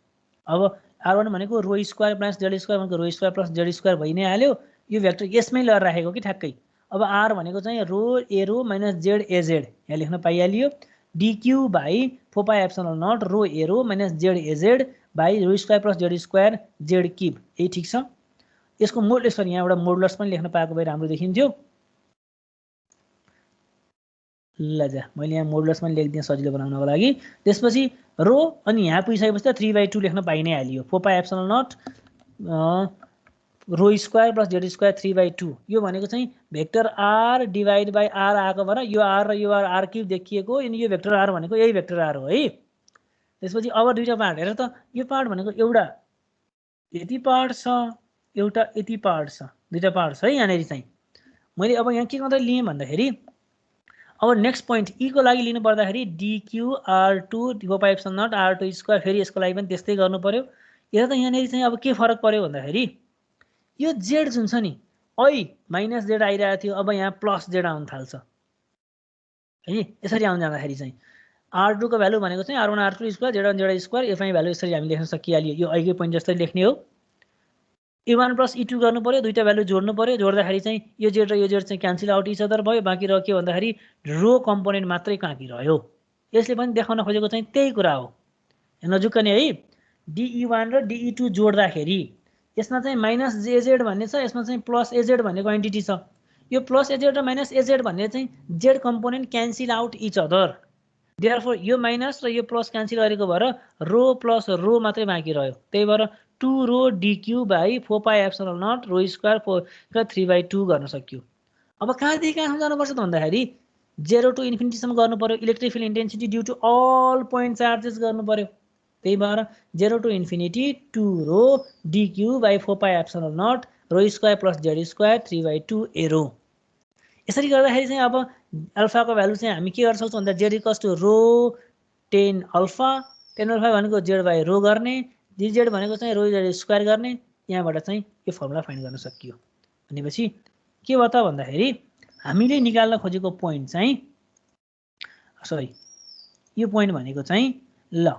अब R1 भनेको rho square plus z square भनेको rho square plus z square भइ नै हाल्यो। यो भेक्टर यसमै लिएर राखेको कि ठ्याक्कै। अब आर भनेको चाहिँ rho arrow minus z a z यहाँ लेख्न पाइहालियो। dQ by 4 pi epsilon naught rho arrow minus z a z by rho square plus z square z cube. यही ठिक छ। यसको मोडुलस पनि यहाँ एउटा मोडुलस पनि लेख्न पाएको भए राम्रो देखिन्थ्यो। ल जा मैले यहाँ मोडुलस पनि लेखिदिएँ सजिलो बनाउनको लागि। त्यसपछि रो अनि यहाँ पुगिसकेपछि त 3/2 लेख्न पाइ नै हालियो। 4 pi epsilon naught rho square plus z square 3/2। यो भनेको चाहिँ vector r divide by r आएको भएर यो आर र यो आर क्युब देखिएको। अनि यो भेक्टर आर भनेको यही भेक्टर आर हो है। त्यसपछि अब दुईटा पार्ट हेर त। यो पार्ट भनेको एउटा यति पार्ट छ, एउटा यति पार्ट छ, दुईटा पार्ट छ है यहाँनिर चाहिँ। मैले अब यहाँ के गर्दै लिएँ भन्दाखेरि अब नेक्स्ट पोइन्ट ई को लागि लिनु पर्दाखेरि dQ R2 4 pi epsilon naught R2 square, फेरि यसको लागि पनि त्यस्तै गर्नु पर्यो। हेर त यहाँनिर चाहिँ अब के फरक पर्यो भन्दाखेरि यो जेड जुन छ नि ऐ माइनस जेड आइरहेको थियो, अब यहाँ प्लस जेड आउन थाल्छ है। यसरी आउन जाँदाखेरि चाहिँ R2 को भ्यालु भनेको चाहिँ R1 R2 square Z one Z square, phi value यसरी हामी लेख्न सकिहाल्यो। यो ऐकै पोइन्ट जस्तै लेख्ने हो। E1 प्लस E2 गर्नु पर्यो, दुईटा भ्यालु जोड्नु पर्यो। जोड्दाखेरि चाहिँ यो जेड र यो जेड चाहिँ क्यान्सल आउट इच अदर भयो। बाँकी रह्यो के भन्दाखेरि रो कम्पोनेन्ट मात्रै काँकी रह्यो। यसले पनि देखाउन खोजेको चाहिँ त्यही कुरा हो। नजुक्कने है। dE1 र dE2 जोड्दाखेरि यसमा चाहिँ माइनस जेजेड भन्ने छ, यसमा चाहिँ प्लस एजेड भन्ने क्वान्टिटी छ। यो प्लस एजेड र माइनस एजेड भन्ने चाहिँ Z component cancel out each other. Therefore यो माइनस र यो प्लस क्यान्सल गरेको भएर रो प्लस रो मात्रै बाँकी रह्यो। त्यही भएर 2 rho dQ by 4 pi epsilon naught rho square 3/2 गर्न सक्यो। अब कहाँदेखि कहाँसम्म जानुपर्छ त भन्दाखेरि 0 टु इन्फिनिटीसम्म गर्नु पर्यो। Electric field intensity due to all point charges गर्नु पर्यो। त्यही भएर 0 to infinity 2 rho dQ by 4 pi epsilon naught rho square plus z square 3/2 arrow. यसरी गर्दाखेरि चाहिँ अब अल्फाको भ्यालु चाहिँ हामी के गर्न सक्छौँ भन्दा z equals to rho 10 alpha. 10 alpha भनेको जेड बाई रो गर्ने, जेड भनेको चाहिँ रो जेड स्क्वायर गर्ने। यहाँबाट चाहिँ यो फर्मुला फाइन्ड गर्न सकियो। भनेपछि के भयो त भन्दाखेरि हामीले निकाल्न खोजेको पोइन्ट चाहिँ सरी यो पोइन्ट भनेको चाहिँ ल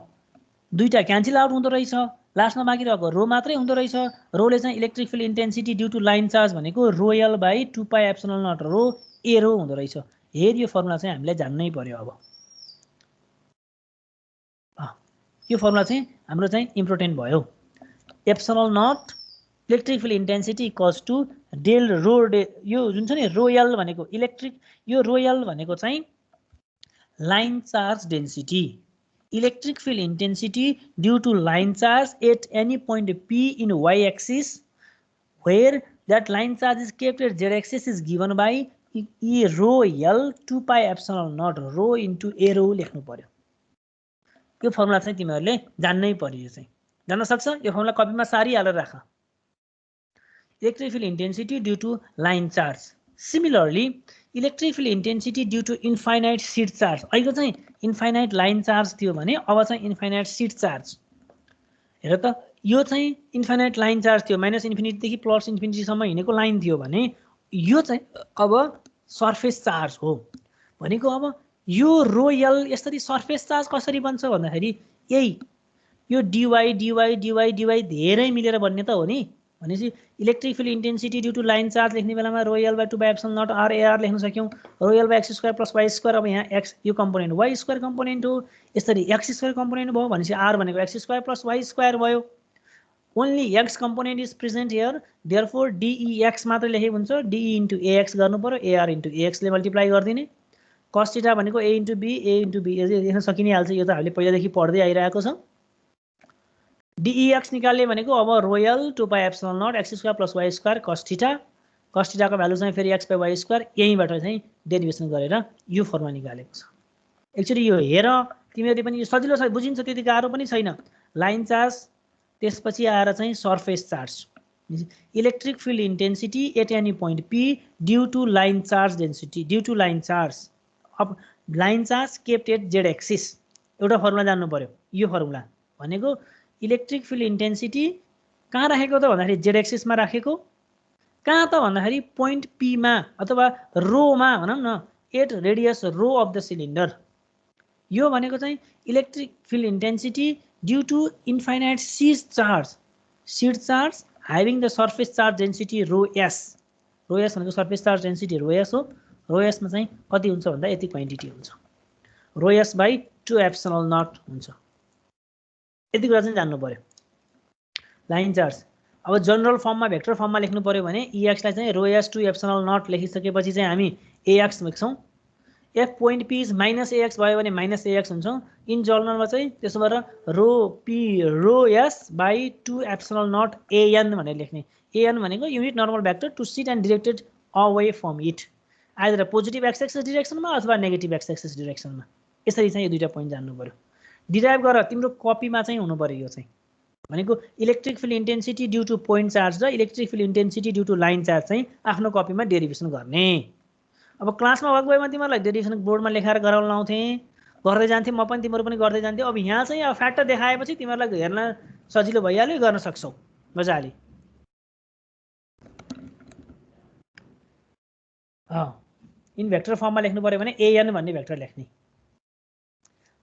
दुईटा क्यान्सल आउट हुँदो रहेछ, लास्टमा बाँकी रहेको रो मात्रै हुँदो रहेछ। रोले चाहिँ electric field intensity due to line charge भनेको rho L by 2 pi epsilon naught rho arrow हुँदो रहेछ। हेर यो फर्मुला चाहिँ हामीले जान्नै पर्यो। अब यो फर्मुला चाहिँ हाम्रो चाहिँ इम्पोर्टेन्ट भयो। Epsilon naught electric field intensity equals to del rho डे। यो जुन छ नि रोयल भनेको इलेक्ट्रिक, यो रोयल भनेको चाहिँ line charge density. Electric field intensity due to line charge at any point P in y axis where that line charge is kept at z axis is given by e rho l 2 pi epsilon naught rho into a rho लेख्नु पर्यो। यो formula चाहिँ तिमीहरुले जान्नै पर्यो। यो चाहिँ जान्न सक्छ। यो फर्मुला कपीमा सारी हालेर राख। Electric field intensity due to line charge. Similarly electric field intensity due to infinite sheet charge. अहिले चाहिँ इन्फाइनाइट लाइन चार्ज थियो भने अब चाहिँ इन्फाइनाइट सीट चार्ज। हेर त यो चाहिँ इन्फाइनाइट लाइन चार्ज थियो माइनस इन्फिनिटी देखि प्लस इन्फिनिटी सम्म हिँडेको लाइन थियो भने यो चाहिँ अब सरफेस चार्ज हो भनेको। अब यो रो एल यसरी सरफेस चार्ज कसरी बन्छ भन्दाखेरि यही यो dy dy dy dy धेरै मिलेर बन्ने त हो नि। भनेपछि electric field intensity due to line charge लेख्ने बेलामा rho L by 2 by epsilon naught R A R लेख्न सक्यौं। Rho L by x square plus y square. अब यहाँ x यो कम्पोनेन्ट y स्क्वायर कम्पोनेन्ट हो। यसरी x स्क्वायर कम्पोनेन्ट भयो भनेपछि r भनेको x square plus y square भयो। Only x component is present here. Therefore, dEx मात्र लेखेको हुन्छ। dE into ax गर्नु पर्यो। ar into ax ले मल्टिप्लाई गरिदिने। cos थीटा भनेको a into b लेख्न सकिने हाल्छ। यो त हामीले पहिलादेखि पढ्दै आइरहेको छ। dEx निकाल्ने भनेको अब रो l 2 pi epsilon naught x square plus y square cos theta. cos theta को भ्यालु चाहिँ फेरि x बाइ y स्क्वायर यहीबाट चाहिँ डेरिभेसन गरेर यो फर्मुला निकालेको छ। एक्चुअली यो हेर तिमीहरुले पनि यो सजिलो छ, बुझिन्छ, त्यति गाह्रो पनि छैन। लाइन चार्ज त्यसपछि आएर चाहिँ surface charge. Electric field intensity at any point p due to line charge density due to line charge. अब line charge kept at z axis. एउटा फर्मुला जान्नु पर्यो। यो फर्मुला भनेको इलेक्ट्रिक फिल्ड इन्टेन्सिटी कहाँ राखेको त भन्दाखेरि z एक्सिसमा राखेको। कहाँ त भन्दाखेरि पोइन्ट p मा अथवा रो मा भनौं न, at radius rho of the cylinder. यो भनेको चाहिँ electric field intensity due to infinite sheet charge having the surface charge density rho s भनेको surface charge density rho s हो। rho s मा चाहिँ कति हुन्छ भन्दा यति क्वान्टिटी हुन्छ। rho s by 2 epsilon naught हुन्छ। यति कुरा चाहिँ जान्नु पर्यो। लाइन चार्ज अब जनरल फर्ममा भेक्टर फर्ममा लेख्नु पर्यो भने ex लाई चाहिँ rho s 2 epsilon naught लेखिसकेपछि चाहिँ हामी ax लेख्छौं। f point p is minus ax भयो भने minus ax हुन्छ। इन जर्नलमा चाहिँ त्यसो भएर रो p row s by 2 epsilon naught an भनेर लेख्ने। an भनेको unit normal vector to sheet and directed away from it, either positive X axis डिरेक्सनमा अथवा नेगेटिभ एक्स एक्सिस डिरेक्सनमा। यसरी चाहिँ यो दुईटा पोइन्ट जान्नु पर्यो। डिराइभ गर तिम्रो कपीमा चाहिँ हुनु पर्यो। यो चाहिँ भनेको electric field intensity due to point charge र electric field intensity due to line charge चाहिँ आफ्नो कपीमा डेरिभेसन गर्ने। अब क्लासमा भएको भएमा तिमीहरूलाई डेरिभेसन बोर्डमा लेखाएर गराउन लाउँथे, गर्दै जान्थे, म पनि तिमीहरू पनि गर्दै जान्थे। अब यहाँ चाहिँ अब फ्याक्टर देखाएपछि तिमीहरूलाई हेर्न सजिलो भइहाल्यो, गर्न सक्छौ मजाले। इन भेक्टर फर्ममा लेख्नु पर्यो भने an भन्ने भेक्टर लेख्ने।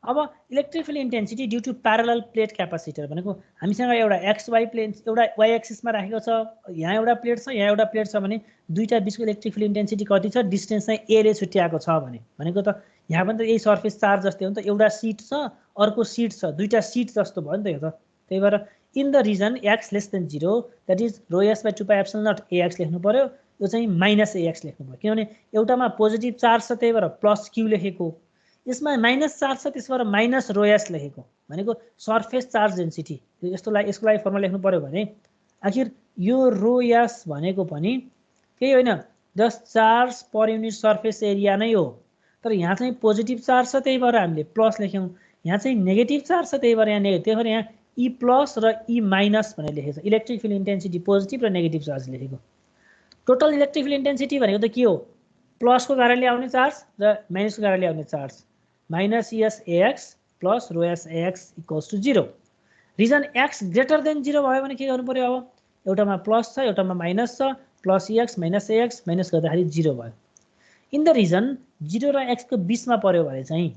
अब electric field intensity due to parallel plate capacitor भनेको हामीसँग एउटा xy प्लेन एउटा y एक्सिसमा राखेको छ। यहाँ एउटा प्लेट छ, यहाँ एउटा प्लेट छ भने दुईटा बीचको इलेक्ट्रिक फिल्ड इन्टेन्सिटी कति छ, डिस्टेन्स चाहिँ a ले छुट्याएको छ भनेको त यहाँ पनि त यही सर्फेस चार्ज जस्तै हो नि त। एउटा सिट छ, अर्को सिट छ, दुईटा सिट जस्तो भयो नि त यो त। त्यही भएर in the region x less than 0 that is rho s by 2 pi epsilon not ax लेख्नु पर्यो। यो चाहिँ माइनस ax लेख्नु पर्यो किनभने एउटामा पोजिटिभ चार्ज छ, त्यही भएर प्लस q लेखेको। यसमा माइनस चार्ज छ, त्यसबाट माइनस रो s लेखेको भनेको सर्फेस चार्ज डेन्सिटी। यसको लागि फर्मुला लेख्नु पर्यो भने आखिर यो रो s भनेको पनि केही होइन, just charge per unit surface area नै हो। तर यहाँ चाहिँ पोजिटिभ चार्ज छ, त्यही भएर हामीले प्लस लेख्यौं। यहाँ चाहिँ नेगेटिभ चार्ज छ, त्यही भएर यहाँ नेगेटिभ, त्यही भएर यहाँ ई प्लस र ई माइनस भनेर लेखेको छ। इलेक्ट्रिक फिल्ड इन्टेन्सिटी पोजिटिभ र नेगेटिभ चार्ज लेखेको। टोटल इलेक्ट्रिक फिल्ड इन्टेन्सिटी भनेको त के हो, प्लसको कारणले आउने चार्ज र माइनसको कारणले आउने चार्ज। Minus s ax plus rho s ax equals to 0। Region x greater than 0 भयो भने के गर्नु पर्यो, अब एउटामा प्लस छ, एउटामा माइनस छ, plus ex minus ax minus गर्दाखेरि 0 भयो। इन द रिजन 0 र x को बीचमा पर्यो भने चाहिँ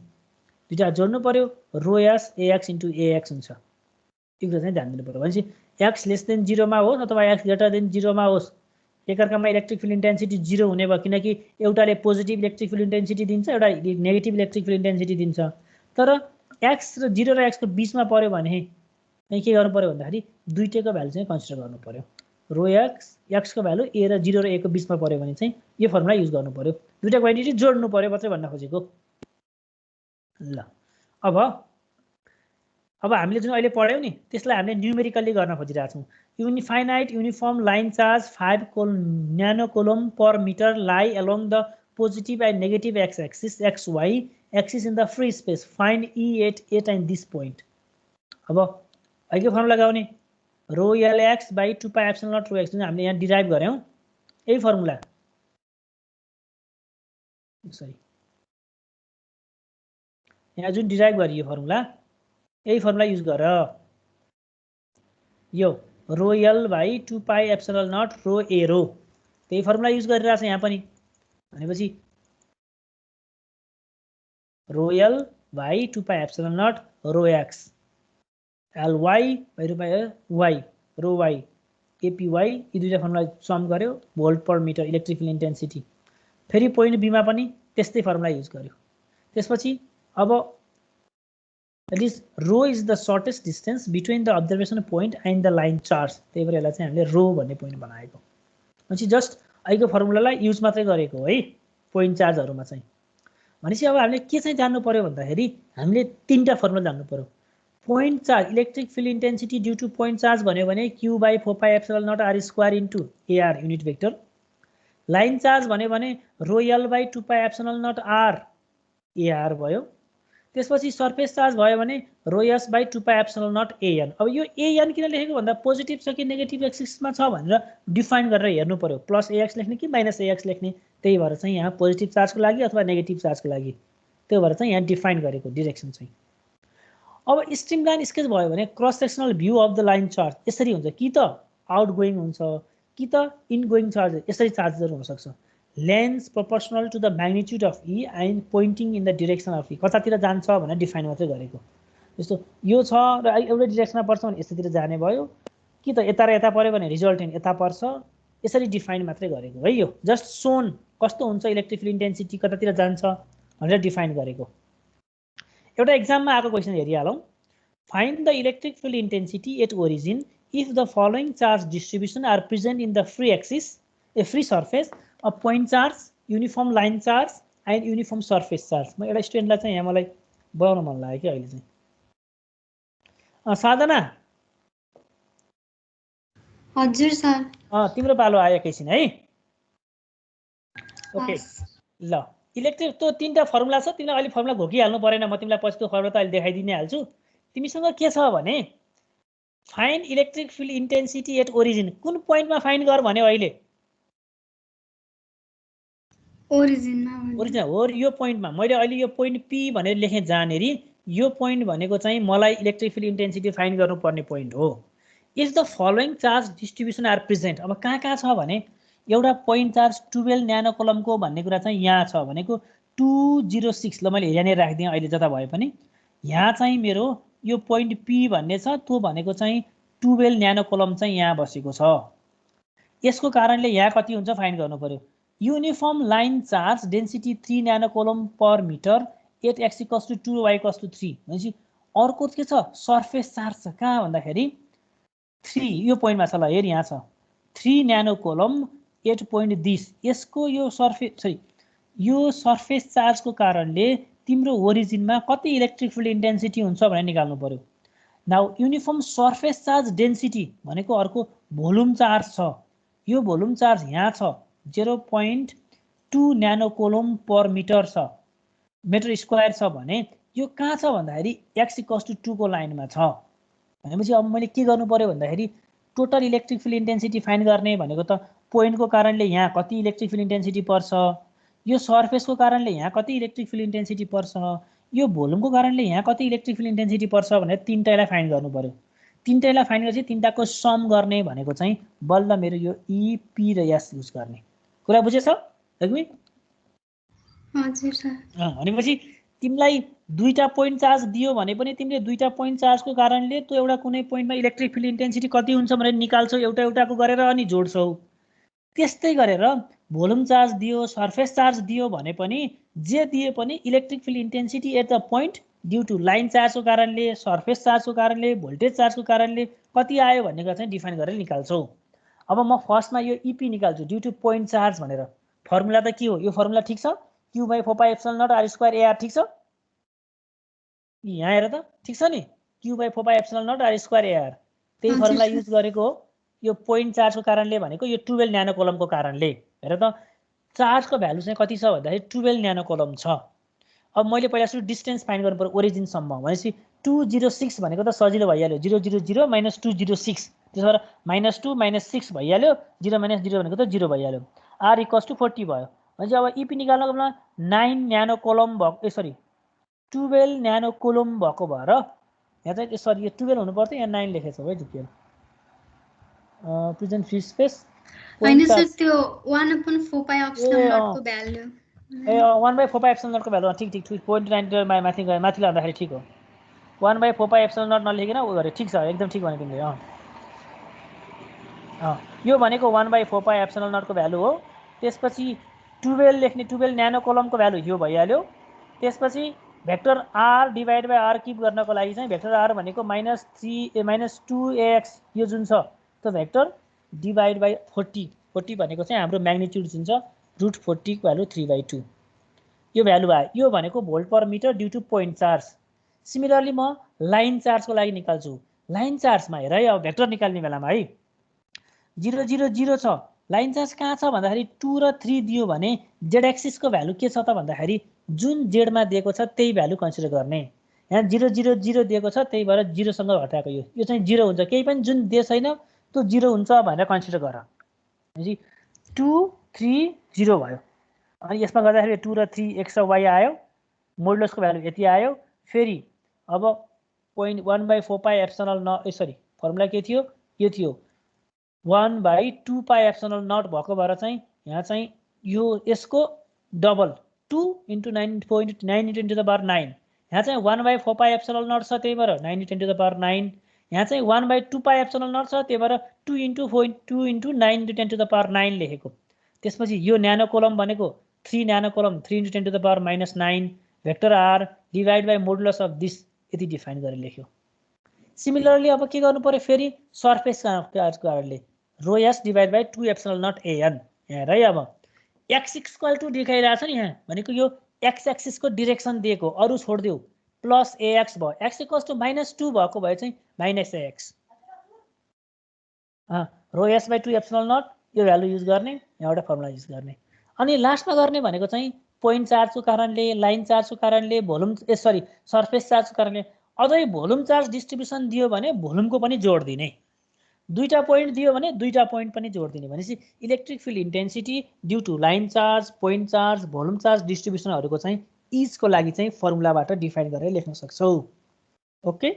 दुईटा जोड्नु पर्यो, रो एस ax इन्टु ax हुन्छ। यो कुरा चाहिँ ध्यान दिनु पर्यो। भनेपछि x लेस देन 0 मा होस् अथवा x ग्रेटर देन 0 मा होस्, एकअर्कामा इलेक्ट्रिक फिल्ड इन्टेन्सिटी 0 हुने भयो किनकि एउटाले पोजिटिभ इलेक्ट्रिक फिल्ड इन्टेन्सिटी दिन्छ, एउटा नेगेटिभ इलेक्ट्रिक फिल्ड इन्टेन्सिटी दिन्छ। तर x र 0 र x को बीचमा पर्यो भने चाहिँ के गर्नु पर्यो भन्दाखेरि दुईटैको भ्यालु चाहिँ कन्सिडर गर्नु पर्यो। रो x को भ्यालु a र 0 र a को बीचमा पर्यो भने चाहिँ यो फर्मुला युज गर्नु पर्यो। दुईटा क्वान्टिटी जोड्नु पर्यो मात्रै भन्न खोजेको। ल अब हामीले जुन अहिले पढ्यौं नि त्यसलाई हामीले न्युमेरिकली गर्न खोजिरहेका छौं। Finite uniform line charge 5 nanocoulomb per meter lie along the positive and negative x-axis, xy axis in the free space. Find E at this point. अब अहिले फर्मुला लगाउने rho Lx by 2 pi epsilon naught rho x जुन हामीले यहाँ derive गर्यौं यही formula sorry यहाँ जुन डिराइभ गरियो फर्मुला यही फर्मुला युज गर यो rho L by 2 pi epsilon naught rho a rho त्यही फर्मुला युज गरिरहेछ यहाँ पनि भनेपछि rho L by 2 pi epsilon naught rho x Ly by rho y rho y apy यी दुईटा फर्मुला सम गर्यो volt per metre electric field intensity फेरि point b मा पनि त्यस्तै फर्मुला युज गर्यो त्यसपछि अब that is rho is the shortest distance between the observation point and the line charge त्यही भएर यसलाई चाहिँ हामीले rho भन्ने पोइन्ट बनाएको भनेपछि जस्ट अहिलेको फर्मुलालाई युज मात्रै गरेको है पोइन्ट चार्जहरुमा चाहिँ भनेपछि अब हामीले के चाहिँ जान्नु पर्यो भन्दाखेरि हामीले तीनटा फर्मुला जान्नु पर्यो point charge electric field intensity due to point charge भन्यो भने q by 4 pi epsilon naught r square into ar unit vector line charge भन्यो भने rho l by 2 pi epsilon naught r ar भयो त्यसपछि surface charge भयो भने rho s by 2 pi epsilon naught an अब यो an किन लेखेको भन्दा पोजिटिभ छ कि नेगेटिभ एक्सिसमा छ भनेर डिफाइन गरेर हेर्नु पर्यो प्लस ax लेख्ने कि माइनस ax लेख्ने त्यही भएर चाहिँ यहाँ पोजिटिभ चार्जको लागि अथवा नेगेटिभ चार्जको लागि त्यही भएर चाहिँ यहाँ डिफाइन गरेको डाइरेक्सन चाहिँ अब स्ट्रिमलाइन स्केच भयो भने cross sectional view of the line charge यसरी हुन्छ कि त आउटगोइङ हुन्छ कि त इनगोइङ चार्ज यसरी चार्जहरु हुन सक्छ length proportional to the magnitude of E and pointing in the direction of E कतातिर जान्छ भनेर डिफाइन मात्रै गरेको जस्तो यो छ र एउटै डाइरेक्सनमा पर्छ भने यतातिर जाने भयो कि त यता र यता पर्यो भने रिजल्टेन्ट यता पर्छ यसरी डिफाइन मात्रै गरेको है यो जस्ट सोन कस्तो हुन्छ इलेक्ट्रिक फिल्ड इन्टेन्सिटी कतातिर जान्छ भनेर डिफाइन गरेको एउटा एक्जाममा आएको क्वेशन हेरिहालौं find the electric field intensity at origin if the following charge distribution are present in the free axis a free surface a point charge uniform line charge and uniform surface charge म एउटा स्टुडेन्टलाई चाहिँ यहाँ मलाई बनाउन मन लाग्यो कि अहिले चाहिँ साधना हजुर सर तिम्रो पालो आयो एकैछिन है ओके ल इलेक्ट्रिक त्यो तीनटा फर्मुला छ तिमीलाई अहिले फर्मुला घोकिहाल्नु परेन म तिमीलाई पछि त्यो फर्मुला त अहिले देखाइदिनै हाल्छु तिमीसँग के छ भने find electric field intensity at origin कुन पोइन्टमा फाइन्ड गर भन्यो अहिले ओरिजिन हो यो पोइन्टमा मैले अहिले यो पोइन्ट पी भनेर लेखे जानेरी यो पोइन्ट भनेको चाहिँ मलाई इलेक्ट्रिक फिल्ड इन्टेन्सिटी फाइन्ड गर्नुपर्ने पोइन्ट हो if the following charge distribution are present अब कहाँ छ भने एउटा पोइन्ट चार्ज 12 न्यानो कोलम्बको भन्ने कुरा चाहिँ यहाँ छ भनेको 206 ल मैले यहाँनिर राखिदिएँ अहिले जता भए पनि यहाँ चाहिँ मेरो यो पोइन्ट पी भन्ने छ त्यो भनेको चाहिँ 12 न्यानो कोलम्ब चाहिँ यहाँ बसेको छ यसको कारणले यहाँ कति हुन्छ फाइन्ड गर्नु पर्यो uniform line charge density 3 nano coulomb per metre at x = 2 y = 3 भनेपछि अर्को के छ सरफेस चार्ज छ कहाँ भन्दाखेरि 3 यो पोइन्टमा छ ल हेर यहाँ छ 3 nano coulomb at point this यसको यो सरफेस चार्जको कारणले तिम्रो ओरिजिनमा कति इलेक्ट्रिक फिल्ड इन्टेन्सिटी हुन्छ भनेर निकाल्नु पर्यो now uniform surface charge density भनेको अर्को भोल्युम चार्ज छ यो भोल्युम चार्ज यहाँ छ 0.2 न्यानो कोलम्ब पर मिटर छ मिटर स्क्वायर छ भने यो कहाँ छ भन्दाखेरि x = 2 को लाइनमा छ भनेपछि अब मैले के गर्नु पर्यो भन्दाखेरि total electric field intensity find गर्ने भनेको त पोइन्टको कारणले यहाँ कति इलेक्ट्रिक फिल्ड इन्टेन्सिटी पर्छ यो सरफेसको कारणले यहाँ कति इलेक्ट्रिक फिल्ड इन्टेन्सिटी पर्छ यो भोल्युमको कारणले यहाँ कति इलेक्ट्रिक फिल्ड इन्टेन्सिटी पर्छ भनेर तीनटैलाई फाइन्ड गर्नु पर्यो तीनटैलाई फाइन्ड गरेपछि तीनटाको सम गर्ने भनेको चाहिँ बल्ल मेरो यो ई पी र एस युज गर्ने कुरा बुझेछ एकदमै हजुर सर भनेपछि तिमीलाई दुईटा पोइन्ट चार्ज दियो भने पनि तिमीले दुईटा पोइन्ट चार्जको कारणले त्यो एउटा कुनै पोइन्टमा इलेक्ट्रिक फिल्ड इन्टेन्सिटी कति हुन्छ भनेर निकाल्छौ एउटा एउटाको गरेर अनि जोड्छौ त्यस्तै गरेर भोल्युम चार्ज दियो सरफेस चार्ज दियो भने पनि जे दिए पनि electric field intensity at the point due to line चार्जको कारणले सरफेस चार्जको कारणले भोल्टेज चार्जको कारणले कति आयो भन्ने चाहिँ डिफाइन गरेर निकाल्छौ अब म फर्स्टमा यो ईपी निकाल्छु ड्यू टु पोइन्ट चार्ज भनेर फर्मुला त के हो यो फर्मुला ठीक छ q by 4 pi epsilon naught r square ar ठीक छ यहाँ हेर त ठीक छ नि q by 4 pi epsilon naught r square ar त्यही फर्मुला युज गरेको हो यो पोइन्ट चार्जको कारणले भनेको यो 12 न्यानो कोलम्बको कारणले हेर त चार्जको भ्यालु चाहिँ कति छ भन्दाखेरि 12 न्यानो कोलम्ब छ। अब मैले पहिला सुरु डिस्टेन्स फाइन्ड गर्नु पर्यो ओरिजिनसम्म भनेपछि 206 भनेको त सजिलो भइहाल्यो 000 माइनस 206 त्यसो भएर -2 -6 भइहाल्यो 0 - 0 भनेको त 0 भइहाल्यो r = 40 भयो। भनेपछि अब EP निकाल्नको बेला 9 न्यानो कोलम्ब भएको 12 न्यानो कोलम्ब भएको भएर यहाँ चाहिँ सरी यो 12 हुनु पर्थ्यो यहाँ 9 लेखेछ है झुक्यो। प्रेजेन्ट फ्री स्पेस हैन सर त्यो 1/4 पाइ एप्सिलन नट को भ्यालु 1/4 पाइ एप्सिलन नट को भ्यालु ठीक 0.9 माथि लाँदाखेरि ठीक हो 1/4 पाइ एप्सिलन नट नलेखिन उ गरे ठीक छ एकदम ठीक भने तिमीले यो भनेको 1/4 पाइ एप्सिलन नट को भ्यालु हो। त्यसपछि 12 लेख्ने 12 न्यानो कोलम्बको भ्यालु यो भइहाल्यो। त्यसपछि vector r divide by r keep गर्नको लागि चाहिँ भेक्टर r भनेको -2ax यो जुन छ त्यो भेक्टर डिभाइड बाइ 40 भनेको चाहिँ हाम्रो म्याग्निट्युड जुन छ √40 को भ्यालु 3/2 यो भ्यालु आयो। यो भनेको volt per metre due to point charge. Similarly म लाइन चार्जको लागि निकाल्छु। लाइन चार्जमा हेर है अब भेक्टर निकाल्ने बेलामा है 0 0 0 छ लाइन चार्ज कहाँ छ भन्दाखेरि 2 र 3 दियो भने z एक्सिस को भ्यालु के छ त भन्दाखेरि जुन z मा दिएको छ त्यही भ्यालु कन्सिडर गर्ने। यहाँ 0 0 0 दिएको छ त्यही भएर 0 सँग घटाएको यो चाहिँ 0 हुन्छ केही पनि जुन दिए छैन त्यो 0 हुन्छ भनेर कन्सिडर गर। भनेपछि 2 3 0 भयो। अनि यसमा गर्दाखेरि 2 र 3 x र y आयो मोडुलसको भ्यालु यति आयो। फेरि अब 0.1/4 पाइ एप्सिलन नट फर्मुला के थियो यो थियो 1/2 पाइ एप्सिलन नट भएको भएर चाहिँ यहाँ चाहिँ यो यसको डबल 2 × 9 × 10⁹ यहाँ चाहिँ 1/4 पाइ एप्सिलन नट छ त्यही भएर 9 × 10⁹ यहाँ चाहिँ 1/2 पाइ एप्सिलन नट छ त्यही भएर 2 × 9 × 10⁹ लेखेको। त्यसपछि यो न्यानो कोलम्ब भनेको 3 nano coulomb 3 × 10⁻⁹ vector r divide by modulus of this यति डिफाइन गरेर लेख्यो। सिमिलरली अब के गर्नु पर्यो फेरि सरफेस चार्जको कारणले ρs divide by 2 epsilon naught an हेर है अब x = देखाइरहेछ नि यहाँ भनेको यो x एक्सिस को डाइरेक्सन दिएको अरु छोड्दिउ प्लस ax भयो x = -2 भएको भए चाहिँ -ax ρs/2 एप्सिलन नट यो भ्यालु युज गर्ने एउटा फर्मुला युज गर्ने। अनि लास्टमा गर्ने भनेको चाहिँ पोइन्ट चार्जको कारणले लाइन चार्जको कारणले भोल्युम सरफेस चार्जको कारणले अझै भोल्युम चार्ज डिस्ट्रिब्युसन दियो भने भोल्युमको पनि जोड दिने दुईटा पोइन्ट दियो भने दुईटा पोइन्ट पनि जोड दिने भनेपछि electric field intensity due to line charge point charge volume charge डिस्ट्रिब्युसनहरुको चाहिँ इजको लागि चाहिँ फर्मुलाबाट डिफाइन गरेर लेख्न सक्छौ। ओके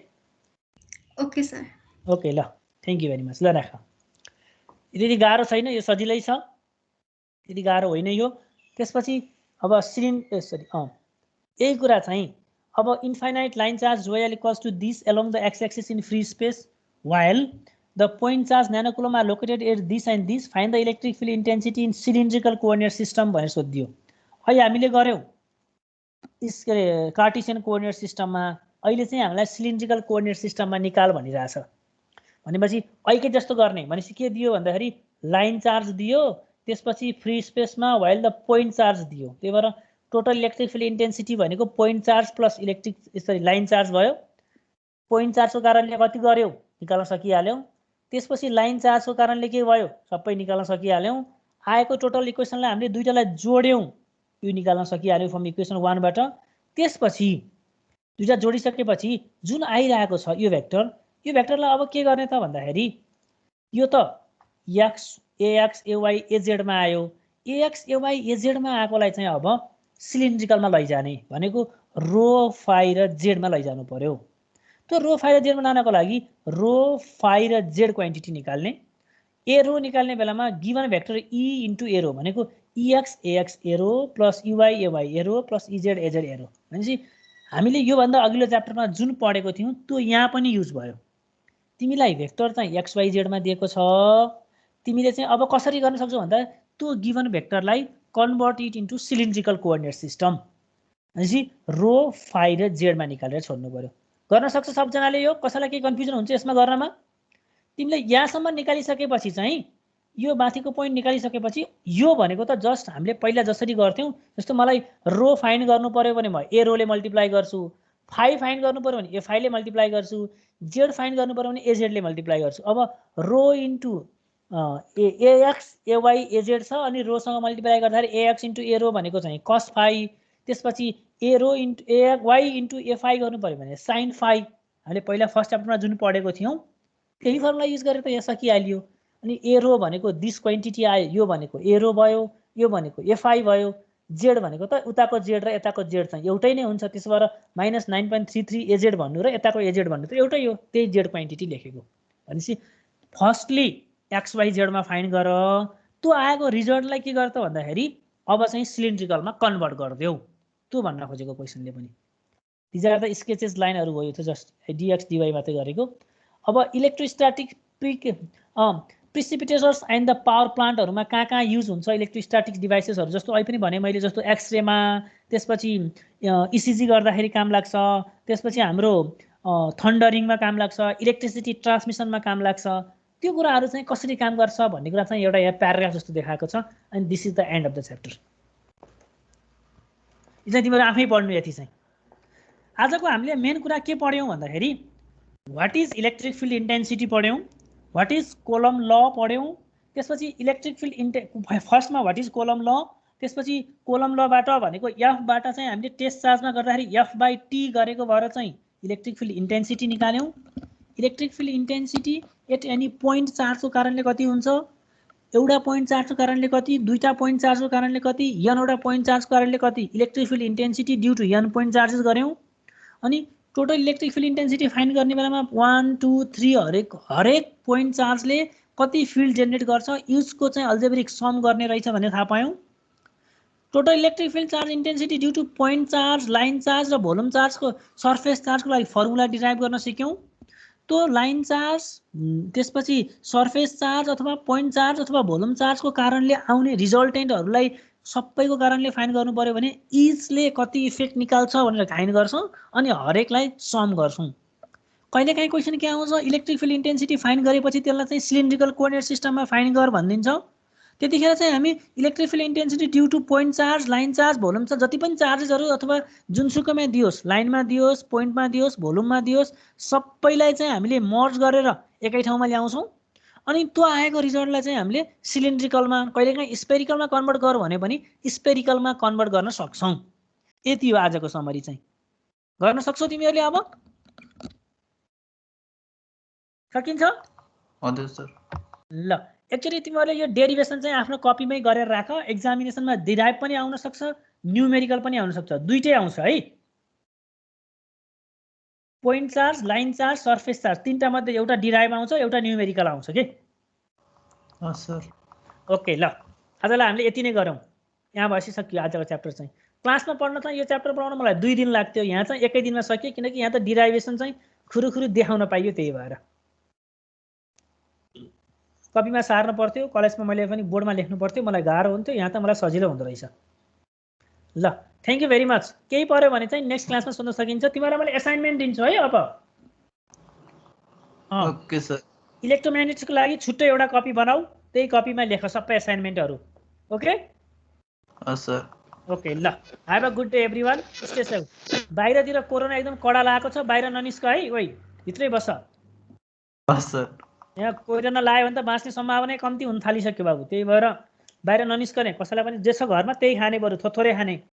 ओके सर ओके ल थ्यांक यू भेरी मच। ल राख यदि गाह्रो छैन यो सजिलै छ यदि गाह्रो होइन यो। त्यसपछि अब यही कुरा चाहिँ अब infinite line charge rho l equals to this along the x axis in free space while the point charge nanocoulomb are located at this and this find the electric field intensity in cylindrical coordinate system भनेर सोधियो। अहिले हामीले गर्यौ Cartesian coordinate सिस्टममा अहिले चाहिँ हामीलाई cylindrical coordinate सिस्टममा निकाल भनिरहेछ भनेपछि अहिले जस्तो गर्ने भनेपछि के दियो भन्दाखेरि लाइन चार्ज दियो त्यसपछि फ्री स्पेसमा while the point charge दियो त्यही भएर टोटल इलेक्ट्रिक फिल्ड इन्टेन्सिटी भनेको point charge plus line charge भयो। पोइन्ट चार्जको कारणले कति गर्यौ निकाल्न सकिहाल्यौ। त्यसपछि लाइन चार्जको कारणले के भयो सबै निकाल्न सकिहाल्यौ। आएको टोटल इक्वेसनलाई हामीले दुईटालाई जोड्यौ यो निकाल्न सकिहाल्यौ फ्रम इक्वेसन 1 बाट। त्यसपछि दुईटा जोडिसकेपछि जुन आइरहेको छ यो भेक्टरलाई अब के गर्ने त भन्दाखेरि यो त x ax ay az मा आयो ax ay az मा आएकोलाई चाहिँ अब सिलिन्ड्रिकलमा लैजाने भनेको रो फाइ र जेड मा लैजानु पर्यो। त्यो रो फाइ र जेड मा लानको लागि रो फाइ र जेड क्वान्टिटी निकाल्ने एरो निकाल्ने बेलामा given vector e into arrow भनेको ex ax arrow plus uy ay arrow plus ez az arrow भनेपछि हामीले यो भन्दा अघिल्लो च्याप्टरमा जुन पढेको थियौं त्यो यहाँ पनि युज भयो। तिमीलाई भेक्टर चाहिँ xyz मा दिएको छ तिमीले चाहिँ अब कसरी गर्न सक्छौ भन्दा त्यो गिवन भेक्टरलाई convert it into cylindrical coordinate system भनेपछि रो फाइ र जेड मा निकालेर छोड्नु पर्यो। गर्न सक्छ सबजनाले यो कसैलाई के कन्फ्युजन हुन्छ यसमा गर्नमा तिमीले यहाँसम्म निकालिसकेपछि चाहिँ यो माथिको पोइन्ट निकालिसकेपछि यो भनेको त जस्ट हामीले पहिला जसरी गर्थ्यौं जस्तो मलाई रो फाइन्ड गर्नु पर्यो भने म एरोले मल्टिप्लाई गर्छु फाइ फाइन्ड गर्नु पर्यो भने एफआई ले मल्टिप्लाई गर्छु, जेड फाइन्ड गर्नु पर्यो भने एजेड ले मल्टिप्लाई गर्छु। अब रो इन्टु एएक्स एवाई एजेड छ अनि रोसँग मल्टिप्लाई गर्दाखेरि एएक्स इन्टु ए रो भनेको चाहिँ कस फाइ, त्यसपछि ए रो इन्टु एवाई इन्टु एफआई गर्नु पर्यो भने साइन फाइ। हामीले पहिला फर्स्ट च्याप्टरमा जुन पढेको थियौँ त्यही फर्मुला युज गरेर त यहाँ सकिहाल्यो। अनि ए रो भनेको दिस क्वान्टिटी आयो, यो भनेको ए रो भयो, यो भनेको एफआई भयो, जेड भनेको त उताको जेड र यताको जेड चाहिँ एउटै नै हुन्छ। त्यसो भएर -9.33 एजेड भन्नु र यताको एजेड भन्नु त एउटै हो, त्यही जेड क्वान्टिटी लेखेको। भनेपछि फर्स्टली एक्स वाई जेडमा फाइन्ड गर, त्यो आएको रिजल्टलाई के गर्छ भन्दाखेरि अब चाहिँ सिलिन्ड्रिकलमा कन्भर्ट गरिदेऊ, त्यो भन्न खोजेको क्वेसनले पनि। दिज आर द स्केचेस लाइनहरू हो, यो त जस्ट डिएक्स डिवाई मात्रै गरेको। अब इलेक्ट्रोस्ट्याटिक प्रिसिपिटेटर्स एन्ड द पावर प्लान्टहरूमा कहाँ युज हुन्छ इलेक्ट्रोस्ट्याटिक डिभाइसेसहरू, जस्तो अहिले पनि भने मैले जस्तो एक्सरेमा, त्यसपछि इसिजी गर्दाखेरि काम लाग्छ, त्यसपछि हाम्रो थन्डरिङमा काम लाग्छ, इलेक्ट्रिसिटी ट्रान्समिसनमा काम लाग्छ। त्यो कुराहरू चाहिँ कसरी काम गर्छ भन्ने कुरा चाहिँ एउटा यहाँ प्याराग्राफ जस्तो देखाएको छ। अनि this is the and of the chapter. यो चाहिँ तिमीहरू आफै पढ्नु। यति चाहिँ आजको हामीले मेन कुरा के पढ्यौँ भन्दाखेरि what is electric field intensity पढ्यौँ, वाट इज कोलम ल पढ्यौँ, त्यसपछि इलेक्ट्रिक फिल्ड फर्स्टमा वाट इज कोलम ल, त्यसपछि कोलम लबाट भनेको एफबाट चाहिँ हामीले टेस्ट चार्जमा गर्दाखेरि एफ/टी गरेको भएर चाहिँ इलेक्ट्रिक फिल्ड इन्टेन्सिटी निकाल्यौँ। Electric field intensity at any point चार्जको कारणले कति हुन्छ, एउटा पोइन्ट चार्जको कारणले कति, दुईटा पोइन्ट चार्जको कारणले कति, एनवटा पोइन्ट चार्जको कारणले कति, electric field intensity due to n point charges गऱ्यौँ। अनि total electric field intensity find गर्ने बेलामा 1 2 3 हरेक पोइन्ट चार्जले कति फिल्ड जेनेरेट गर्छ यसको चाहिँ अल्जेब्रिक सम गर्ने रहेछ भन्ने थाहा पायौँ। Total electric field charge intensity due to point charge, line charge र भोल्युम चार्जको सर्फेस चार्जको लागि फर्मुला डिराइभ गर्न सिक्यौँ। त्यो लाइन चार्ज, त्यसपछि सर्फेस चार्ज अथवा पोइन्ट चार्ज अथवा भोल्युम चार्जको कारणले आउने रिजल्टेन्टहरूलाई सबैको कारणले फाइन्ड गर्नु पर्यो भने इचले कति इफेक्ट निकाल्छ भनेर फाइन्ड गर्छौँ अनि हरेकलाई सम गर्छौँ। कहिलेकाहीँ क्वेसन के आउँछ, इलेक्ट्रिक फिल्ड इन्टेन्सिटी फाइन्ड गरेपछि त्यसलाई चाहिँ सिलिन्ड्रिकल कोअर्डिनेट सिस्टममा फाइन्ड गर भनिदिन्छ। त्यतिखेर चाहिँ हामी electric field intensity due to point charge, line charge, volume charge जति पनि चार्जेसहरू अथवा जुनसुकैमा दियोस्, लाइनमा दियोस्, पोइन्टमा दियोस्, भोल्युममा दियोस्, सबैलाई चाहिँ हामीले मर्ज गरेर एकै ठाउँमा ल्याउँछौँ। अनि त्यो आएको रिजल्टलाई चाहिँ हामीले सिलिन्ड्रिकलमा, कहिलेकाहीँ स्पेरिकलमा कन्भर्ट गर भने पनि स्पेरिकलमा कन्भर्ट गर्न सक्छौँ। यति हो आजको समरी चाहिँ। गर्न सक्छौ तिमीहरूले? अब सकिन्छ? हजुर सर। ल एक्चुअली तिमीहरूले यो डेरिभेसन चाहिँ आफ्नो कपीमै गरेर राख। एक्जामिनेसनमा डिराइभ पनि आउन सक्छ, न्युमेरिकल पनि आउन सक्छ, दुईटै आउँछ है। Point charge, line charge, surface charge, तीनटा मध्ये एउटा डिराइभ आउँछ, एउटा न्युमेरिकल आउँछ के? सर। ओके ल आजलाई हामीले यति नै गरौँ। यहाँ भएपछि सक्यो आजको च्याप्टर चाहिँ। क्लासमा पढ्न चाहिँ यो च्याप्टर पढाउन मलाई 2 दिन लाग्थ्यो, यहाँ चाहिँ एकै दिनमा सक्यो किनकि यहाँ त डिराइभेसन चाहिँ खुरुखुरु देखाउन पाइयो, त्यही भएर कपीमा सार्न पर्थ्यो, कलेजमा मैले पनि बोर्डमा लेख्नु पर्थ्यो, मलाई गाह्रो हुन्थ्यो, यहाँ त मलाई सजिलो हुँदो रहेछ। ल थ्याङ्क यू भेरी मच। केही पर्यो भने चाहिँ नेक्स्ट क्लासमा सोध्न सकिन्छ। तिमीहरूलाई मैले असाइनमेन्ट दिन्छु है अब। Okay sir. इलेक्ट्रोम्याग्नेटिक्सको लागि छुट्टै एउटा कपी बनाऊ, त्यही कपीमा लेख सबै असाइनमेन्टहरू। Okay sir. ओके ल have a good day everyone. Stay safe. बाहिरतिर कोरोना एकदम कडा लागेको छ, बाहिर ननिस्क है, ओइ भित्रै बस। सर। यहाँ कोरोना लाग्यो भने त बाँच्ने सम्भावना कम्ती हुन थालिसक्यो बाबु, त्यही भएर बाहिर ननिस्कने, कसैलाई पनि जे छ घरमा त्यही खाने, बरु थोरै खाने।